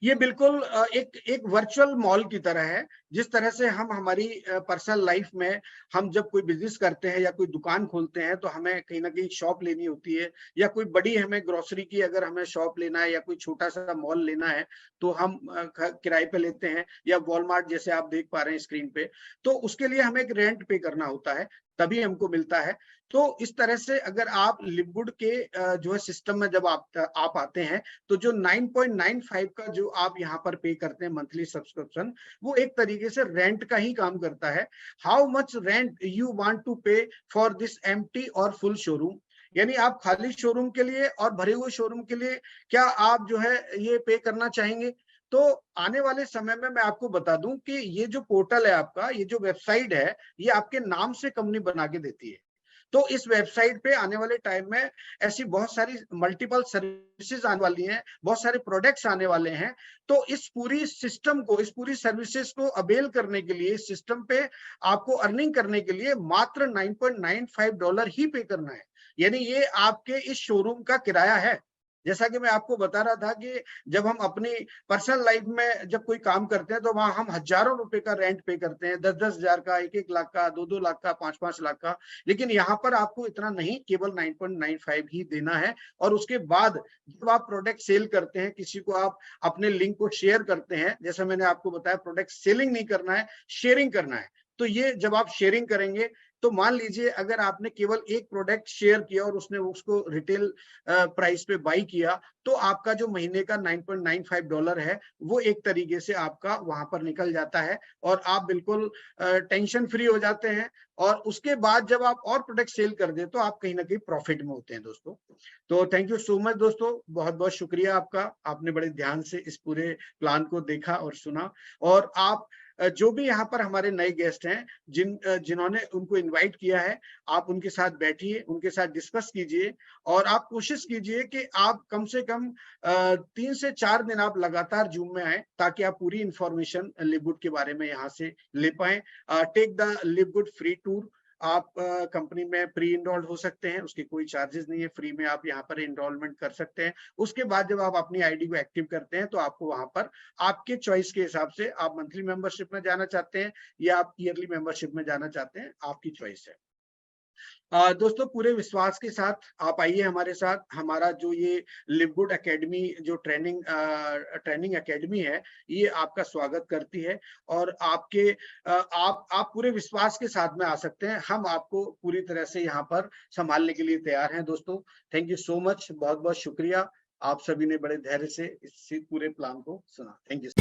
ये बिल्कुल एक वर्चुअल मॉल की तरह है। जिस तरह से हम हमारी पर्सनल लाइफ में हम जब कोई बिजनेस करते हैं या कोई दुकान खोलते हैं तो हमें कहीं ना कहीं शॉप लेनी होती है, या कोई बड़ी हमें ग्रोसरी की अगर हमें शॉप लेना है या कोई छोटा सा मॉल लेना है तो हम किराए पे लेते हैं, या वॉलमार्ट जैसे आप देख पा रहे हैं स्क्रीन पे, तो उसके लिए हमें एक रेंट पे करना होता है, तभी हमको मिलता है। तो इस तरह से अगर आप लिवगुड के जो है सिस्टम में जब आप आते हैं, तो जो 9.95 का जो आप यहाँ पर पे करते हैं मंथली सब्सक्रिप्शन, वो एक तरीके से रेंट का ही काम करता है। How much rent you want to pay for this empty और फुल शोरूम, यानी आप खाली शोरूम के लिए और भरे हुए शोरूम के लिए क्या आप जो है ये पे करना चाहेंगे? तो आने वाले समय में मैं आपको बता दूं कि ये जो पोर्टल है आपका, ये जो वेबसाइट है, ये आपके नाम से कंपनी बना के देती है। तो इस वेबसाइट पे आने वाले टाइम में ऐसी बहुत सारी मल्टीपल सर्विसेज आने वाली हैं, बहुत सारे प्रोडक्ट्स आने वाले हैं। तो इस पूरी सिस्टम को, इस पूरी सर्विसेज को अवेल करने के लिए, सिस्टम पे आपको अर्निंग करने के लिए मात्र $9.95 ही पे करना है। यानी ये आपके इस शोरूम का किराया है। जैसा कि मैं आपको बता रहा था कि जब हम अपनी पर्सनल लाइफ में जब कोई काम करते हैं तो वहां हम हजारों रुपए का रेंट पे करते हैं, 10-10 हजार का, 1-1 लाख का, 2-2 लाख का, 5-5 लाख का। लेकिन यहाँ पर आपको इतना नहीं, केवल 9.95 ही देना है। और उसके बाद जब आप प्रोडक्ट सेल करते हैं, किसी को आप अपने लिंक को शेयर करते हैं, जैसा मैंने आपको बताया प्रोडक्ट सेलिंग नहीं करना है, शेयरिंग करना है। तो ये जब आप शेयरिंग करेंगे तो मान लीजिए अगर आपने केवल एक प्रोडक्ट शेयर किया और उसने उसको रिटेल प्राइस पे बाई किया, तो आपका जो महीने का $9.95 है वो एक तरीके से आपका वहां पर निकल जाता है, और आप बिल्कुल टेंशन फ्री हो जाते हैं। और उसके बाद जब आप और प्रोडक्ट सेल कर दे तो आप कहीं ना कहीं प्रॉफिट में होते हैं दोस्तों। तो थैंक यू सो मच दोस्तों, बहुत बहुत शुक्रिया आपका, आपने बड़े ध्यान से इस पूरे प्लान को देखा और सुना। और आप जो भी यहाँ पर हमारे नए गेस्ट हैं, जिन्होंने उनको इनवाइट किया है, आप उनके साथ बैठिए, उनके साथ डिस्कस कीजिए, और आप कोशिश कीजिए कि आप कम से कम 3 से 4 दिन आप लगातार जूम में आए, ताकि आप पूरी इंफॉर्मेशन लिवगुड के बारे में यहाँ से ले पाए। Take the Livgood free tour. आप कंपनी में प्री इनरोल्ड हो सकते हैं, उसके कोई चार्जेस नहीं है, फ्री में आप यहाँ पर इनरोलमेंट कर सकते हैं। उसके बाद जब आप अपनी आईडी को एक्टिव करते हैं तो आपको वहां पर आपके चॉइस के हिसाब से, आप मंथली मेंबरशिप में जाना चाहते हैं या आप ईयरली मेंबरशिप में जाना चाहते हैं, आपकी चॉइस है। दोस्तों पूरे विश्वास के साथ आप आइए हमारे साथ। हमारा जो ये लिवगुड एकेडमी जो ट्रेनिंग एकेडमी है, ये आपका स्वागत करती है, और आपके आप पूरे विश्वास के साथ में आ सकते हैं। हम आपको पूरी तरह से यहाँ पर संभालने के लिए तैयार हैं दोस्तों। थैंक यू सो मच, बहुत बहुत शुक्रिया। आप सभी ने बड़े धैर्य से इस पूरे प्लान को सुना। Thank you.